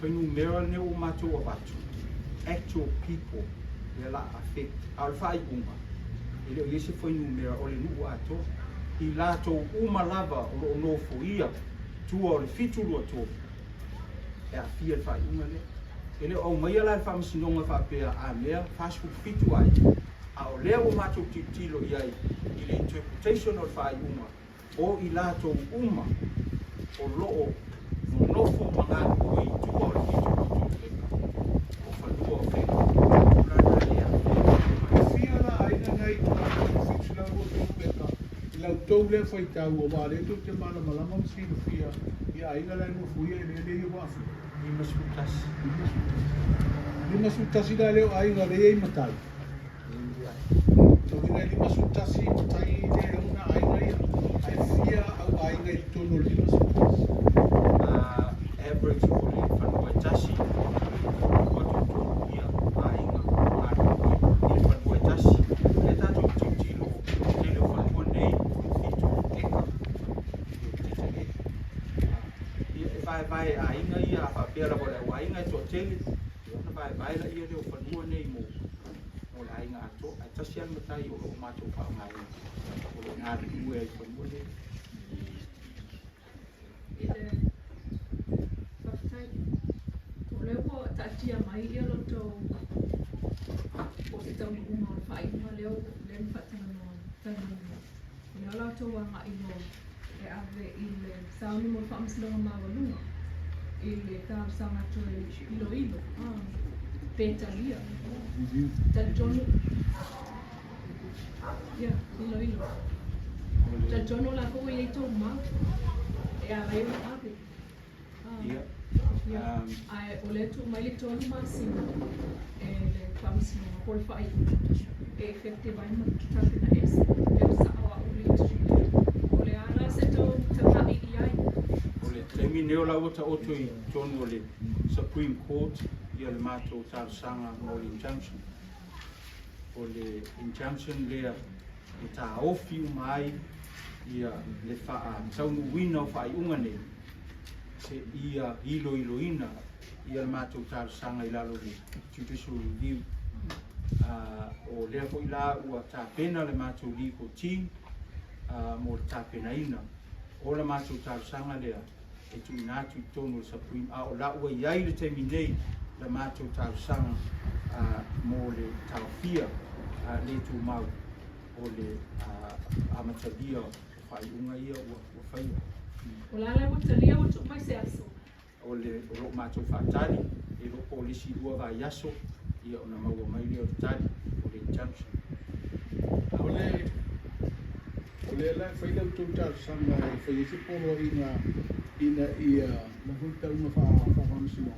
whainu mera ne o mātou a watu. Actual people, le la affect, al whai unga. Ele o yese foi numera o le nu'u ato I latou uma lava o lo nofo ia tua o le fitu lua tō e a fia le whaiunga le ele o mai ala le whamasinonga whapea a mea fast food fitu ai a o lea o mātou tilo iai I le interpretation o le whaiunga o I latou uma o loo no nofo mangaku o I tua o le fitu lua tō o whanua o Lau tau lea whai tau o wā reto te mana malama msina fia ia ainga lai no fuia I lea lea wafu. Lima sutasi da leo ainga lea I matai. Tau ina lima sutasi matai lea una ainga ia. Ai fia au ainga I tono lima sutasi. Average o le whanua tasi o tō ia ainga I whanua tasi le tatou tūtilo le le whanua nei vai a inga ia a whapera o le wainga tō tele vai la ia leo whanua nei mo la inga ato a tasi an matai o lo mātou whaongai o lo ngāri ue I whanua nei o leo ko tatia mai ia lo tau o te tau uma o whainga leo le whatanga no tanganua leo lau tau wanga I lo e ave I le sauni mo whamsilonga mawalunga I le tau sanga to ilo petalia tal jono ilo tal jono la ko I to ma e ave ave ai o le tu mai le tonu masino e le whamsilonga ko le whai e efekte vai ma kitapena ese le sawa o le o le ala se tau takai I ai o le tremi neo la ota oto I tonu o le Supreme Court ia le mātou tārsanga mo le injunction o le injunction lea I tā ofi umai ia le wha taunu wina o whaiunga nei se ia ilo ina ia le mātou tārsanga I lalo le judicial review o lea ko I la ua tāpena le mātou legal team mo le tāpena ina o le mātou tārsanga lea e tu inatu I tonu le Supreme o la ua iai le temi nei le mātou tārsanga mo le tawhia le tu mau o le amatalia o whaiunga ia ua whaia o la le watalia o tu mai se aso o le o mātou whaatari e loko o lisi ua vai aso ia o na maua mai leo tari o le injunction o le la whai lau tau tārsanga e whai ese polo ina ia na hulta una whamsino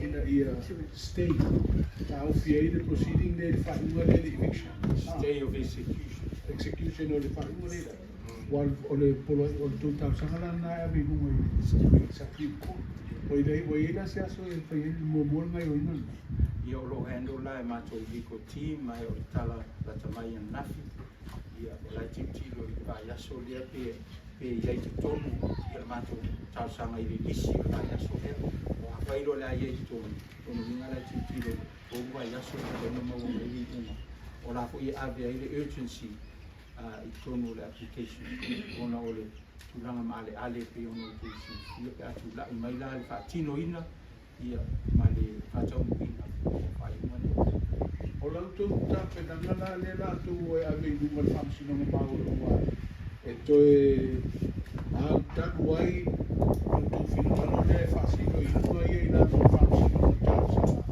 ina ia state ta ofia I le proceeding le whaunga le eviction stay of execution o le whaunga le o le polo o le tau tārsanga la na ea vinunga I Supreme Court o I la se aso e whai mo ngai o ina ia o lo handle la e mātou legal team mai o le tala la tamai an nafi ia o lai tilo I vai aso lea pe iai te tonu ia le mātou tārsanga I le lisi o vai aso lea o hawhairo lea iai te tonu inga lai tilo o vai aso lea tonu maua mai li unga o la fo I ave ai le urgency I tonu le application ona o le tulanga ma ale pe ono te ia pe atu la I mai la le whaatino ina ia ma le whaatau ina o whaiunga ne o lau tau tāpenanga la le la tau e ave I nunga le whamsinonga maurua e toe au taku ai o tau whinutano le whasino I nunga ia I la tau whamsinonga tārsanga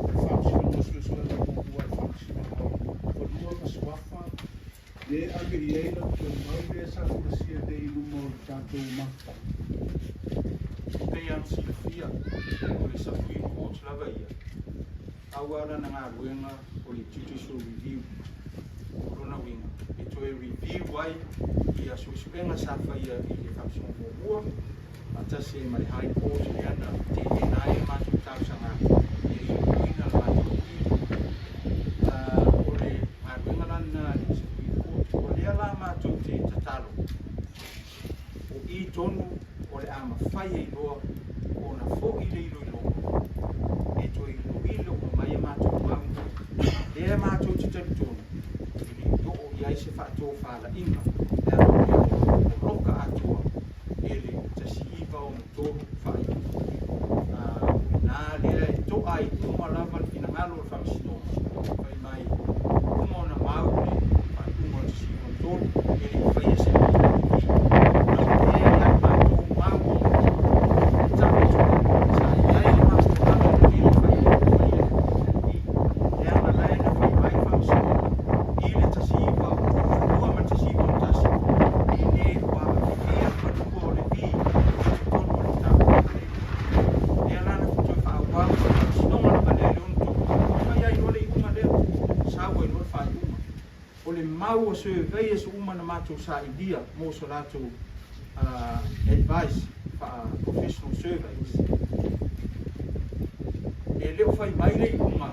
le whamsinonga suesua le mokua le whamsinonga o nua masuafa le ave I ei lau tau mai le sa furasia le I nunga o tātou mata Pei an silafia o le Supreme Court lava ia awara na ngā ruenga o le judicial review o rona winga e toe review ai ia suisuenga sa whaia I le whapsonga ua atase ma le high court le ana te nai mātou tāusanga e I ruina mātou o le ngā ruenga lana le Supreme Court o lea la mātou te tatalo o I tonu o le ama whaia I loa o na fo I le ilo e toi ilo o mai mātou maunga e mātou te tari tonu I o iai whātō whālainga. E anga o roka atua e le tasiiva o mtōru whai. Nā lea e toa I uma lava le pinangalo le whamasinoa. Whai mai uma o na mau le whai uma o tasiiva mtōru e le whai ese mau o survey so uma na mātou sa idea mo so lātou advice professional surveys. E leo whai mai rei uma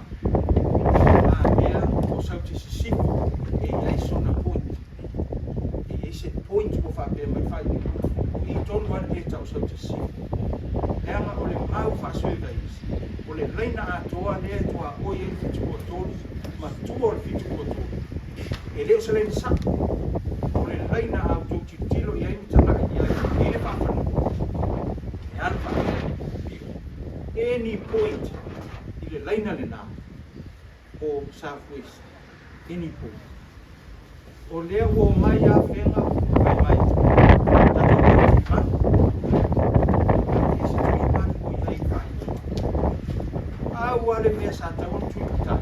ea o sau te sisifu e iai sona point. E ese point ko whapea mai whai o I tonu an e tau sau te sisifu. Leanga o le mau wha surveys o le reina atoa lea tua oi e fitu o tolu ma tua o le fitu o tolu. E leo se le sa o le reina au tau tilo I ai mitanga I ai e le whawhanu e alfa any point I le reina le nā o Southwest any point o leo o mai a whenga mai mai tato o le manu e se tui manu o I ai whae au ale mea sa tau on tui tai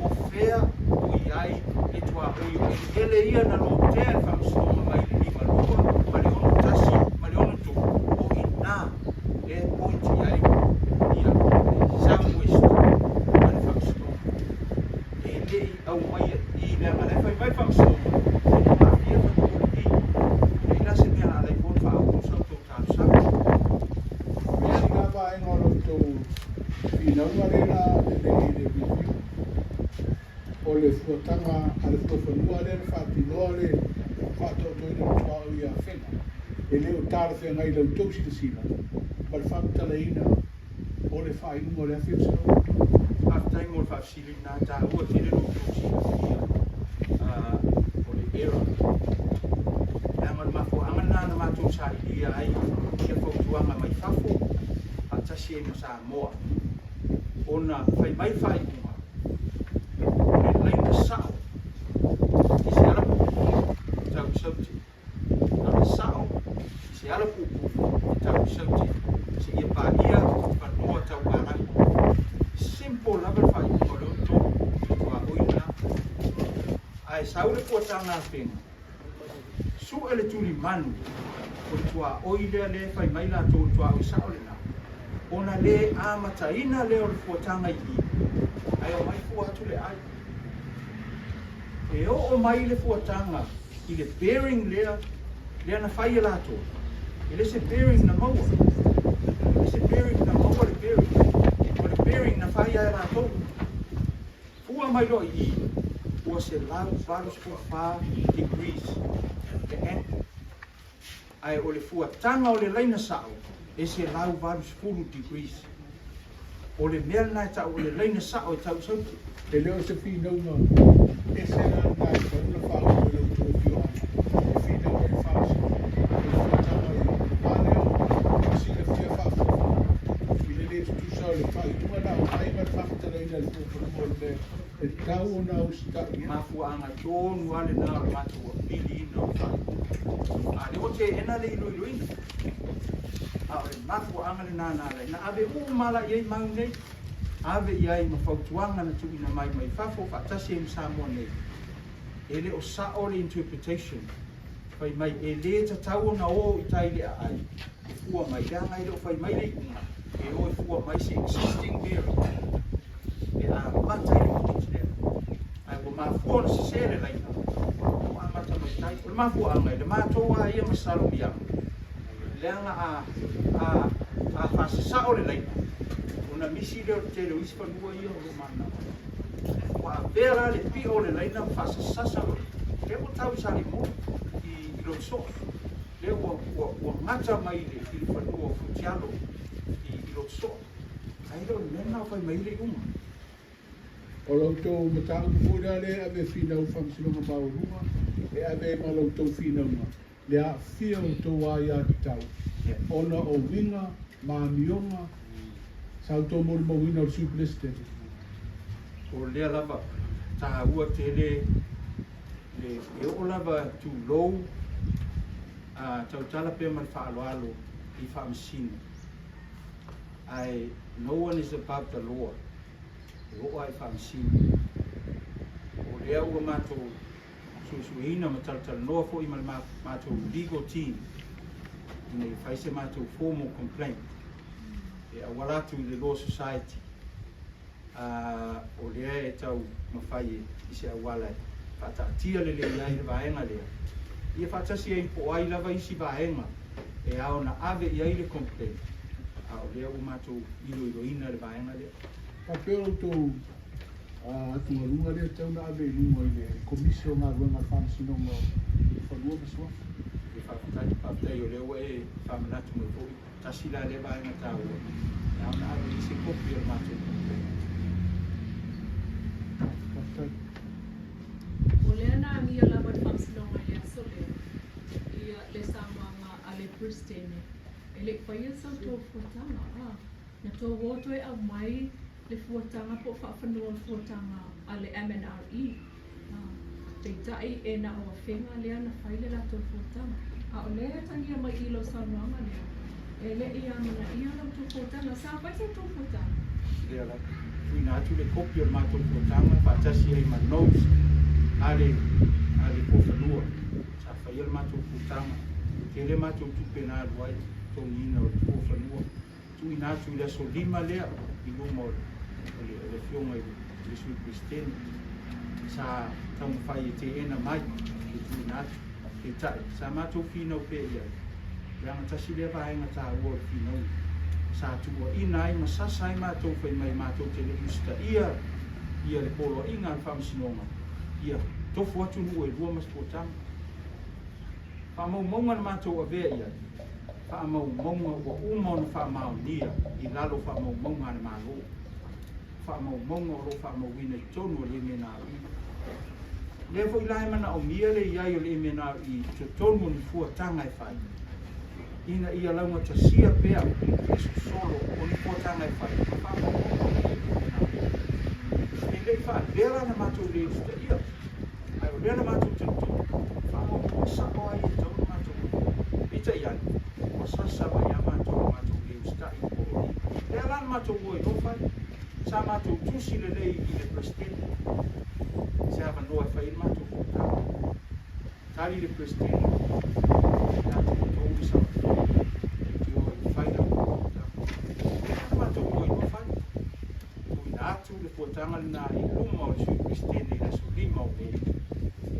o whea o I ai e tua oi e ele ia na lo te whamasoma mai le lima lua ma le ono tasi ma le ono tu o I nā e pointi ai ia Southwest ma le whamasoma e le I au mai I le ngare whai mai whamasoma e le mafia whakori I le ila se mea alai pon whaau sau tau tāu sau Mea ngā whae ngolo tau whinaunga rena le review o le fuatanga a le fuafanua le whaatinoa le whaatotoi le tua o ia whenga. E leo tāra whenga I lau tausi te sila. Ma le whaatalaina o le whainunga o le awhewsana. Aftai mo le whaafsili nā tā ua te rero tausi o le era. Anga le mafo anga nā na mātou sa idia ai kia whautuanga mai whafo a tasi e na Samoa. Ona whai mai whai uma. Sao I se ala pupu tau sauti na sao I se ala pupu tau sauti se ia pāia whanua tau arangu simple level whai o leo tō tua oina ai saure puatanga whenga su ele tuli manu o tua oina le whai mai la tō tua oi sao le na ona le amataina leo le puatanga I ai o mai fua atu le ai e o mai le fuatanga I le bearing lea na whai e lato. E le se bearing na maua. Le se bearing na maua le bearing. O le bearing na whai e lato. Fua mai lo I ua se lau valus for 5 degrees. Le angle. Ai o le fuatanga o le leina sao e se lau valus 4 degrees. O le mea nai tau o le leina sao e tau sauti. E leo se whinaunga e se nā nai kauna whao o leo tō whio ai. E whinaunga e whaasi. E whaatanga I pāneo si le whia whaafo. I le le tutu sao le whai. Tua nā o ai mar whaafutara ina le whaafutara o le e tau o nā o sitaki. Mafua anga tōnu ale nā o matua pili ina o whai. A le o te ena le ilo ilo ina. A o le mafua anga le nā nā le. Na ave mala I ei mau nei. Ave I ai mawhautuanga na tui na mai whafo whaatasi e Samoa nei. E le o sao le interpretation. Whai mai e le ta tau na o I tai le a ai. E fua mai rea ngai leo whai mai le unga. E o e fua mai se existing bearing. E a mata I le kiti lea. Ai o mafua na se sere laina. O a mata mai tai. O le mafua angai le mātoa ia masalo mianga. Leanga a whasasao le laina. Na misi leo te leo isi whanua ia o mana. Wa vera le pi o le leina whasasasa o. Leo tau Saleimoa I lo so. Leo wa ngata mai le I whanua o futialo I lo so. Ai leo nena whai mai le uma. O lautou Matā'upu le ave finau whamsinonga maurunga, e ave ma lautou finaunga. Le a fia o tō aia tau. Ona o winga, maamionga, sau tō mori mawina o superliste. O lea lava, taha ua te le o lava tu lou, tau Taulapapa man whaaloalo I whaamisina. No one is above the law. E o ai whaamisina. O lea ua mātou susuhina ma talatala noa fo I ma mātou legal team. Ina I whaise mātou formal complaint. E awalatu I the Law Society. O lea e tau mawhai I se awalai. Whataatia le iai le vaenga lea. Ia whatasi e po ai lava isi vaenga. E ao na ave iai le complaint. O lea ua mātou ilo ina le vaenga lea. Papero tō atunga runga lea tau na ave lunga I le komisio ngā ruenga whamsinonga whanua masua. E whawhatai o lea ua e whamanatu mai fōi. Tasila le vaenga tāua. E ao na ave isi kopi o mātou complaint. O lea na mia lava I whamsinonga lea so lea. Ia le Samoa a le Pristine. E le whaia sau tō fuatanga. Na tō woto e au mai le fuatanga po whawhanua fuatanga a le MNRE. Te tai e na o whenga lea na whaile la tō fuatanga. A o lea tangia mai ilo Samoa lea. E le ia mana ia lau tō fuatanga. Sa whai sau tō fuatanga. Lea la. Tuina atu le kopi o mātou fuatanga. Whatasi e ma notes. Ale pōwhanua. Sa whaia le mātou fuatanga. Ke le mātou tupena aluai. Tō nina o le pōwhanua. Tuina atu le so lima lea. I luma o le fionga I le sui Kristeni. Sa tau mawhai e te ena mai. Ke tuina atu. Ke tai. Sa mātou whinau pe ia. Ranga tasi lea vaenga tā ua o whinau. Sa tua ina ai masasa ai mātou whai mai mātou te le usta. Ia le polo inga an whamsinonga. Ia tofu atu nua e rua mas potanga. Whamau maunga na mātou a vea ia. Whamau maunga ua umon whamau nia. I lalo whamau maunga na mālo. Whamau maunga o ro whamau wina I tonu o le mena I. Lefo I lai mana o mia le iai o le mena I to tonu ni fuatanga e whai. Ina ia launga ta sia pea e solo o ni fuatanga e whai. Whamau maunga e le wha vera na mātou le usta ia. Ai o lea na mātou te tonu. Whamau sako ai e tonu mātou. Ita iai. O sasa mai a mātou le usta I pōri. Lea lana mātou oi no whai. Sa mātou tusi le lei I le Pristeni. Se hawa noa e whai mātou fuatanga. Tari le Pristeni. Nātou tōri sa mātou. Te oi whai na fuatanga. Lea mātou oi no whai. Atu le fuatanga na I luma o sui Kristeni na su lima o mei.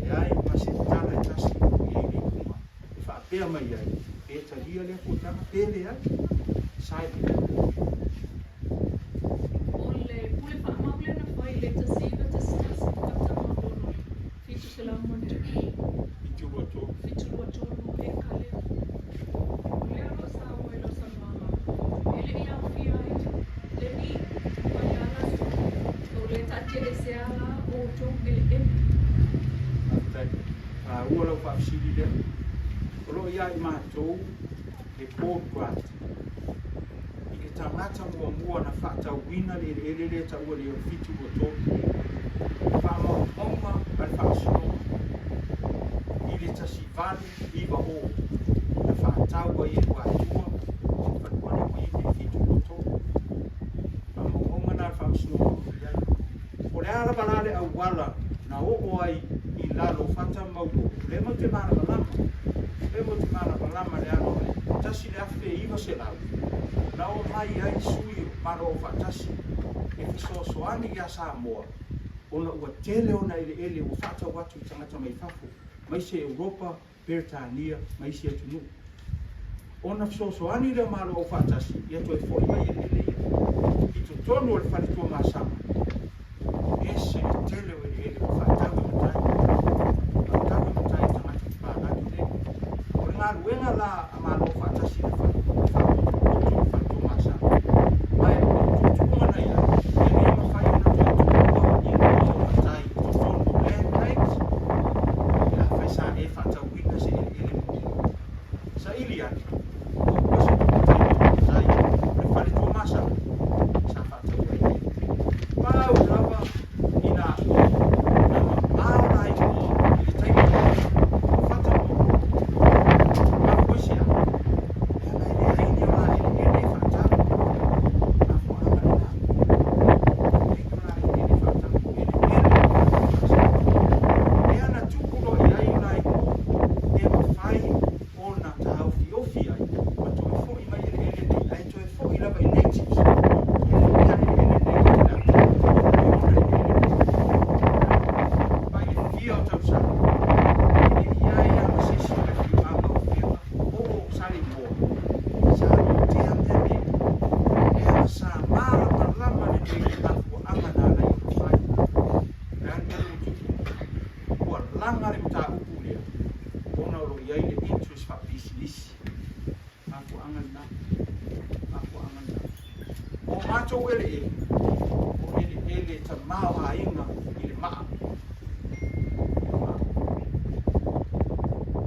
E ai masi tala e tasi I ei le luma. E whaapea mai ai. E talia le fuatanga pele ai. Sai le. O le pule whaamaule na whai le tasiva tasitasi katama dono. Fitu se lau mantuki. Fitu roto. Fitu roto no e kale. Lea rosa o e losa mama. Ele ia whia ai. Levī. Le tatia e se ala o tō Ele'ele. Ua lau whaafsiri lea. O lo ia I mātou le court grant. I ke tangata mua na whaatau wina le Ele'ele ta ua le o fitu o tō. Whaamau maunga al whaasino. I le tasi vali I wa o. Na whaatau ai e wātua. Whanuane mai le fitu o tō. Whaamau maunga na al whaasino. O le ala balale au wala na o ai I lalo fata maulo. Le mo te mana balama. Le mo te mana balama le ano le. Tasi le afe iwa se lau. Na o mai ai sui maro o fatasi. E fiso soani ia Samoa. Ona ua tele ona Ele'ele o fata watu I tangata mai fafo. Mai se Europa, Britania, mai se atunu. Ona fiso soani le maro o fatasi. Ia to e foli mai Ele'ele. I to tonu o le falitua masama. Ese tele o Ele'ele o whaataga matai. Whaataga matai tangata Te Pānaki le. O le ngā ruenga la a malo whaatasi le whaatu masa. Mai o le tutunga na ia. E lea mawhai ona tuatua I anga le Matā'upu lea. Ona o lo iai le interest fa business. Aku anga na. O mātou ele. O ele ta mau a inga i le maa.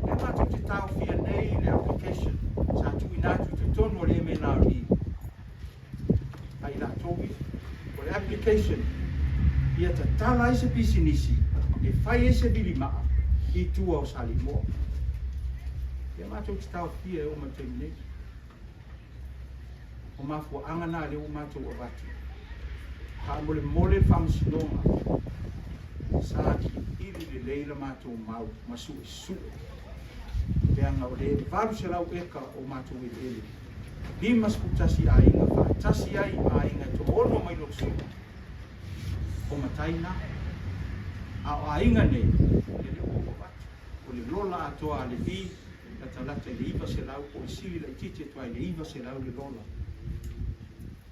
E mātou te tau fia nei le application. Sa tui nātu te tonu o le MNRE. Ai la tobi. O le application. Ia ta tala i se pisinisi. E fai e se bili maa. I tua o Saleimoa. Ia mātou te tau fia e o matei nei. O mafua angana le o mātou o vatu. Ha mole whamsinonga. Sa ki iri le leila mātou mau. Masu e sue. Peanga o le varu se lau eka o mātou ele. Lima sputasi a inga wha. Tasi ai a inga to ono mai lo su. O mataina. A inga nei. Le o vatu. O le lola atoa a Levī. Lata le iwa se lau. O sili la itite toa le iwa se lau le lola.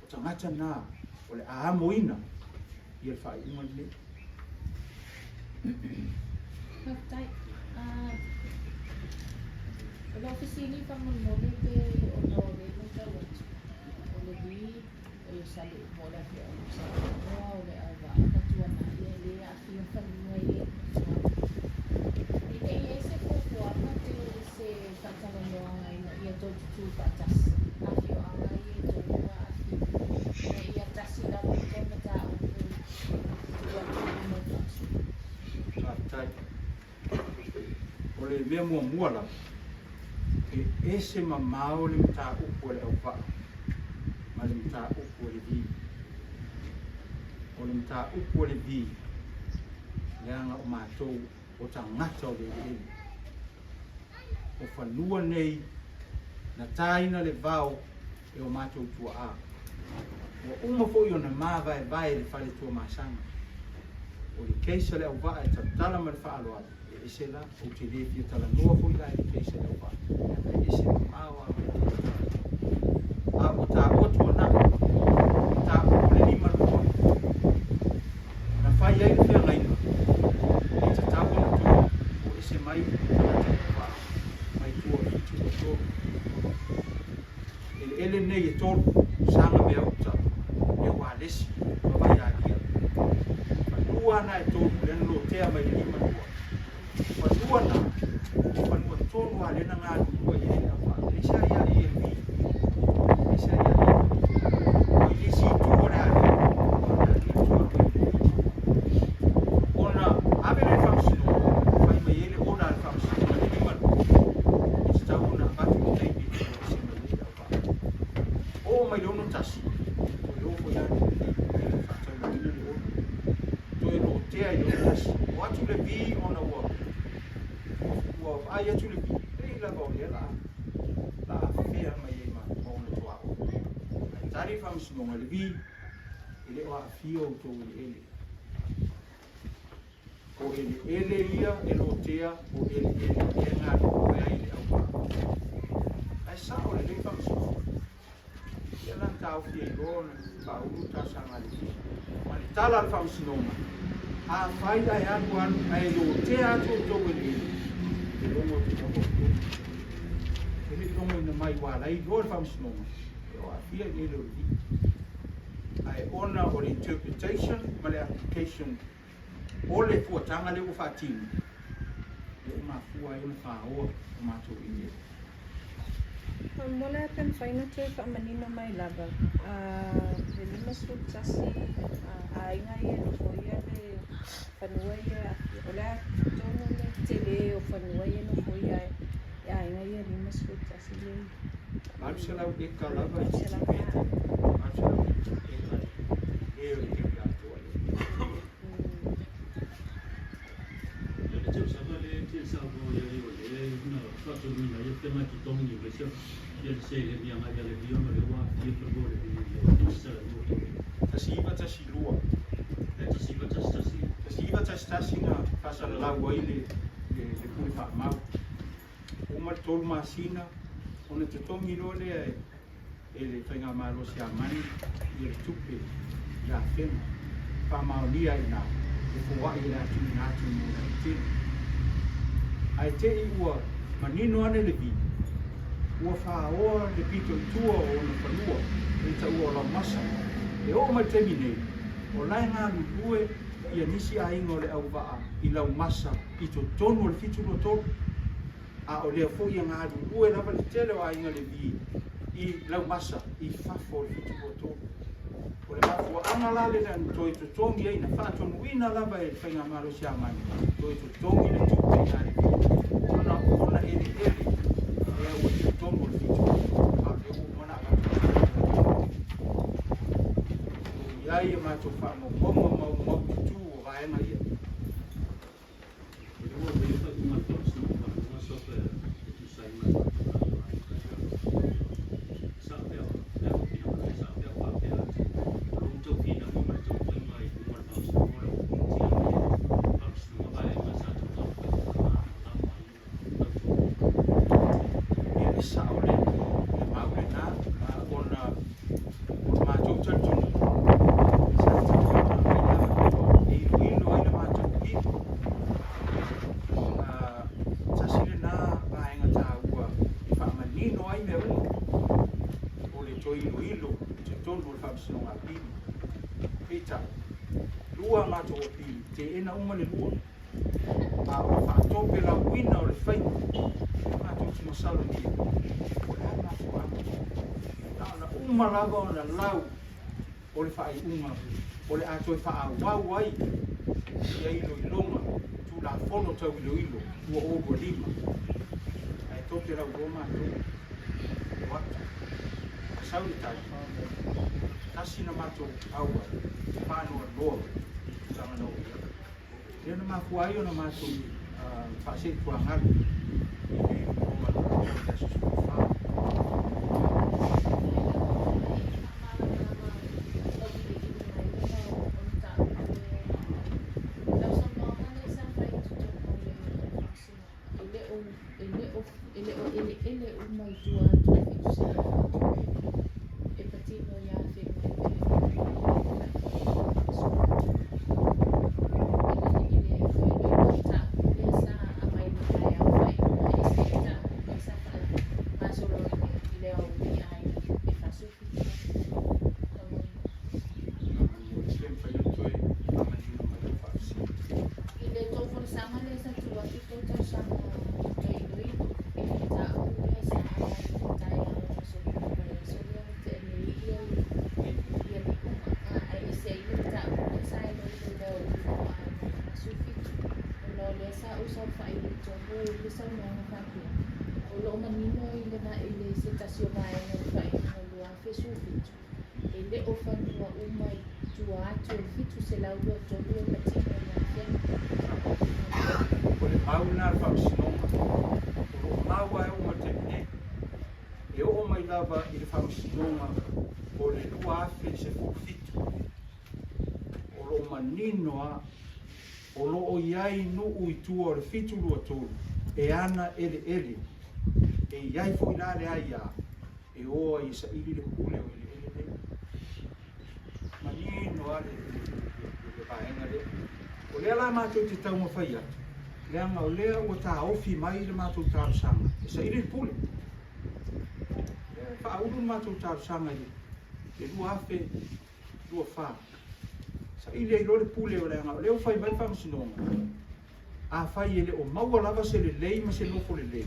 O tangata nā. O le aamoina. I al whai unga le. Haftai. O la ofisini whamamole pe o na o le luta watu. O Levī, o le Saleimoa le pe o Saleimoa o le awa akatua na ia le a fia whanua i e. I e se kukuama te se whatalomoanga ina ia tōtu tū whatasi. A fio anga i e tōnua a fio. E ia tasi la mo te Matā'upu. Tua tū mo tasi. Haftai. O le mea mua la. E ese mamao le Matā'upu o le aupa. Ma le Matā'upu o Levī. O le Matā'upu o Levī. Leanga o mātou o tangata o le ele. O whanua nei na taina le vau e o mātou tua a. O uma foi o na māwa e vai le whale tua māsanga. O le keisa le aupa e tatala ma le whaaloa. E ese la o te lefi tala noa foi la e keisa le aupa. E ese maawa a o tā otua na. Tā o le lima lua. Na whai ai le whea ngaina. E ta tāua na tua. O ese mai mai tua fitu o tua. Ele nei e tolu. Sanga mea uta. E wālesi. Mawai a lia. Panua na e tolu. Lena lo tea mai le lima lua. Panua na. Panua tolu a lena ngā lua i e a wha. E sa ia i e mi. E sa ia i e mi. O i si tua rea rea. Ona ave le whamsino. Whai mai ele ora le whamsino. Le lima lua. E sa tau na vatu i teipi. E se mai le a wha. O mai lono tasi. O le ofo ia le whatau na ina le ono. To e lo tea i lo tasi. O atu le vi ona ua. Ua ai atu le vi. Ei la vau le la. La fea mai e ma ona tua o. Ai tari whamsinonga le vi. E le oa fia o tō ele. O ele ia e lo tea. O ele e ngā o ai le au. Ai sa o le whamsinonga. Ia lan tau fia i rona, ka uru ta sanga le fi. Mani tala le whamsinonga. A whai ai anu ai lo te atu o tau ele. E longo te tau o. E le longo ina mai wala i lo le whamsinonga. E o a fia i ele o le fi. Ai ona o le interpretation, ma le application. O le fuatanga le o whatini. E o ma fua e o whaoa o mātou i ele. Mona kan whaina tue whamanino mai lava. Le lima sut tasi a inga ia no foia le whanua ia. O lea tono le tele o whanua ia no foia a inga ia lima sut tasi le. Marcia lau e ka lava i te pēta. Marcia lau e ka e o ke pia toa le. Le te sava le te savo le le na whatu nuna i te mai ki tongi i wesio. Ia te se le mia mai le vio ma le wa i te bore i sa le Tasi iwa tasi lua. tasi va tasi Tasi iwa tasi na pasa lau ai le kuri wha mau. Uma tolu masina, ona te tongi role e le whainga maro si a mani i le tupe i a whena. Wha mao lia i nā. E fua i le atu i nātu i mōna i tēnu. ai te I ua manino ane Levī ua whaoa le pito I tua o na whanua e ta ua la masa e o mai temi nei o lai ngā lulue ia nisi a ingo le au waa I lau masa I to tonu le fitu no tonu a o lea fo ia ngā lulue lava le tele o a inga Levī I lau masa I fafo le fitu no tonu o le mafua anga lale na toi to tongi ei na whaatonu ina lava e whainga maro si amani toi to tongi le tupe I ngā Levī ona ele e ua to tonu le fitu a le u mana Iai e mātou whaamau mau tutu o vaenga ia. Lua mātou o pili, te ena uma le lua. A o whaatope la wina o le whai. Mātou tino salo ni. O le hana mātou ana. Na uma lava o na lau o le whai unga. O le ato e wha wau ai. Ia ilo I longa. Tu la fono tau ilo ilo. Tua ogo lima. Ai tope la uro mātou. O atu. A sauri tai. Kasi na mātou aua. Whanua loa. Dia na mafua ai ona mātou whaase tua ngaru. I roma o te asu wha. Ele'ele umai tua e patino ia I le whamasinonga o le lua afe se fufitu o lo maninoa o lo o iai nuu I tua o le fitu lua tolu e ana Ele'ele e iai fo ilale ai a e oa I sa ili le kule o Ele'ele maninoa le vaenga le o lea la mātou te taunga whai atu leanga o lea ua tā ofi mai le mātou tārsanga e sa ili le pule Whauru mātou tārsanga I e lua afe, lua wha. Sa I le lore pule o leanga, leo whai mai whamasinonga. A whai ele o maua lava se le lei ma se lofo le lei.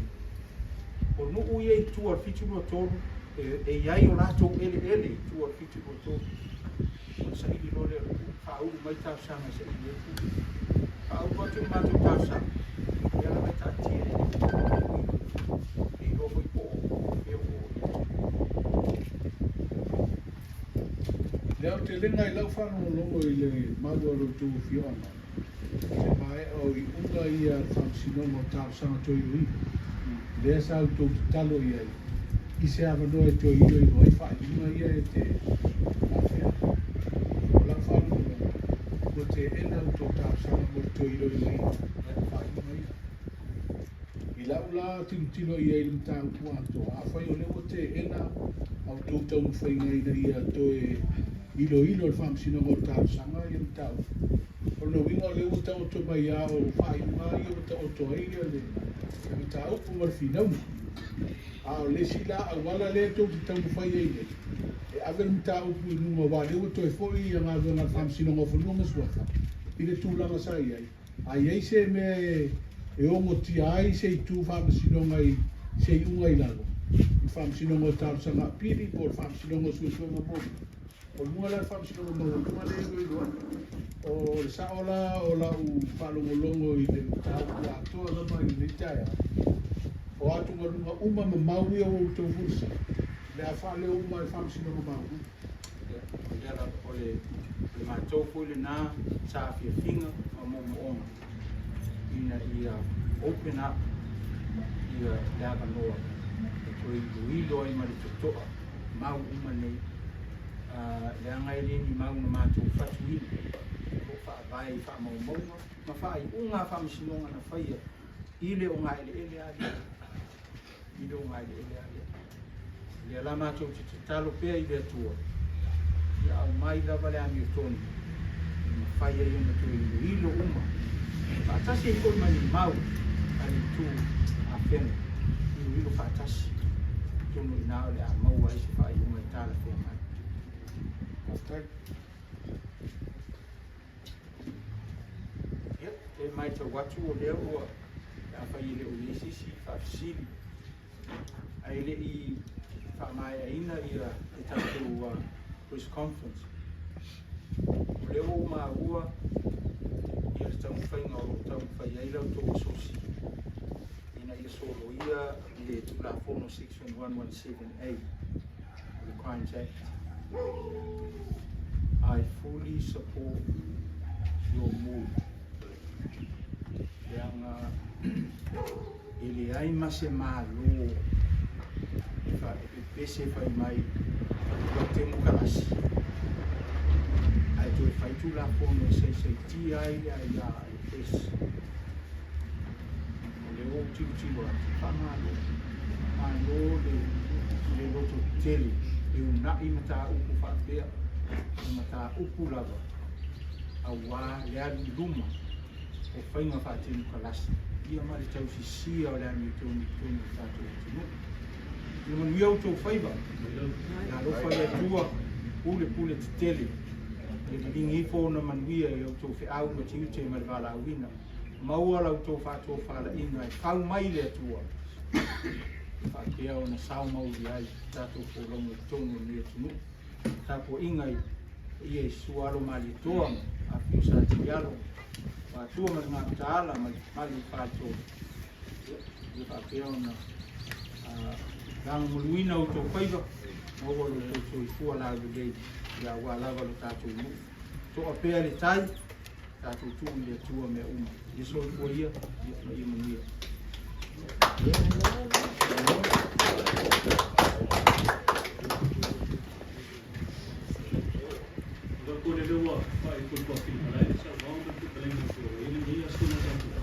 O nuu I e tua fitu lua tolu, e iai o lato Ele'ele tua fitu lua tolu. O sa I le lore whauru mai tārsanga se I le pule. Whauru mātou tārsanga. Ia la mai tātia. E lofo I po. Leo te lenga I lau whanau longo I le maua rotu whiona. Se mai o I unga ia whamsinonga o tāpsanga toi ui. Lea sau tō te talo ia I se awanoa e toi iro I noi whai unga ia e te mawhea. O lau whanau longo. Ko te ena o tō tāpsanga mo toi iro I noi whai unga ia. I lau la tino ia I Matā'upu ato. A whai o leo te ena au tō tau mwhainga ina ia toe ilo le whamsinonga o tāpsanga I Matā'upu. o no winga o le uta o to mai a o whai mai o ta o to eile le Matā'upu marfinau a o le sila a wala le tau te tau whai eile e awe Matā'upu i nunga wale o to e fo i a ngā wanga whamsinonga whanunga suaka i le tūlanga sai ai a iei se me e ongo tia ai se i tū whamsinonga i se i unga i lalo i whamsinonga o tāu sanga piri po whamsinonga suasunga mo o lunga la whamsinonga mo lunga le ego i loa o le saola o la u whalongolongo i le Matā'upu a toa lama i le taia o atu lunga uma ma maui o tau fursa le a whale uma i whamsinonga maui Ia o le mātou fu le nā sa fia finga o mo onga ina ia open up ia le aka noa e koe i ilo ai ma le totoa mau uma nei le anga ele ni mau na mātou fatu ili o whaavai wha maumaunga ma wha i unga whamisinonga na whaia ile o ngā ele ali ile o ngā ele ali le ala mātou te talo pēr i le atua ia au mai lava le ami o tonu ma whaia i ona tui ilo uma whaatasi e koi mani mau ali tu a whena ilo whaatasi tonu i nao le a maua i se whai unga i tāla whea mai e mai tau watu o leo ua e a whai le o lesisi whaafisili a ele i whaamai a ina ia e tātou press conference. Leo o maua ia le tau whainga o tau whaiaila o tō sosi. Ina ia solo ia le tulafono section 117A of the Crimes Act. I fully support your move. Leanga ele ai mase malo pese fai mai o te mukalasi ai tu fai tu la fono se ti ai a pes le o tu wa fa malo le loto tele e una i Matā'upu fa pea Matā'upu lava awa le alu luma o whainga fa te mukalasi ia mare tau si o le anu tonu tātou tunu ia manu iau tau whaiva nā rofa le tua pule te tele e lingi i fōna manuia i au tau whi au ma te ute ma le wala awina maua lau tau whātua whala inga e whau mai le tua whakea o na sao mauri ai tātou wholongo tonu ni e tunu tāpua inga i e suaro mali toa a whio sa te iaro whātua ma ngā tāla mali whātua i whakea o na Rang muluina o tō whaiva, mōho lo tō i fua la gudei, ia wā lava lo tātou mu. Tō a pēr le tai, tātou tū i le tua mea uma. I so i kua ia, i manuia. Kore lewa, whai kore kwa whina lai, sa wāma te kalema kua, ele ni asuna tātou.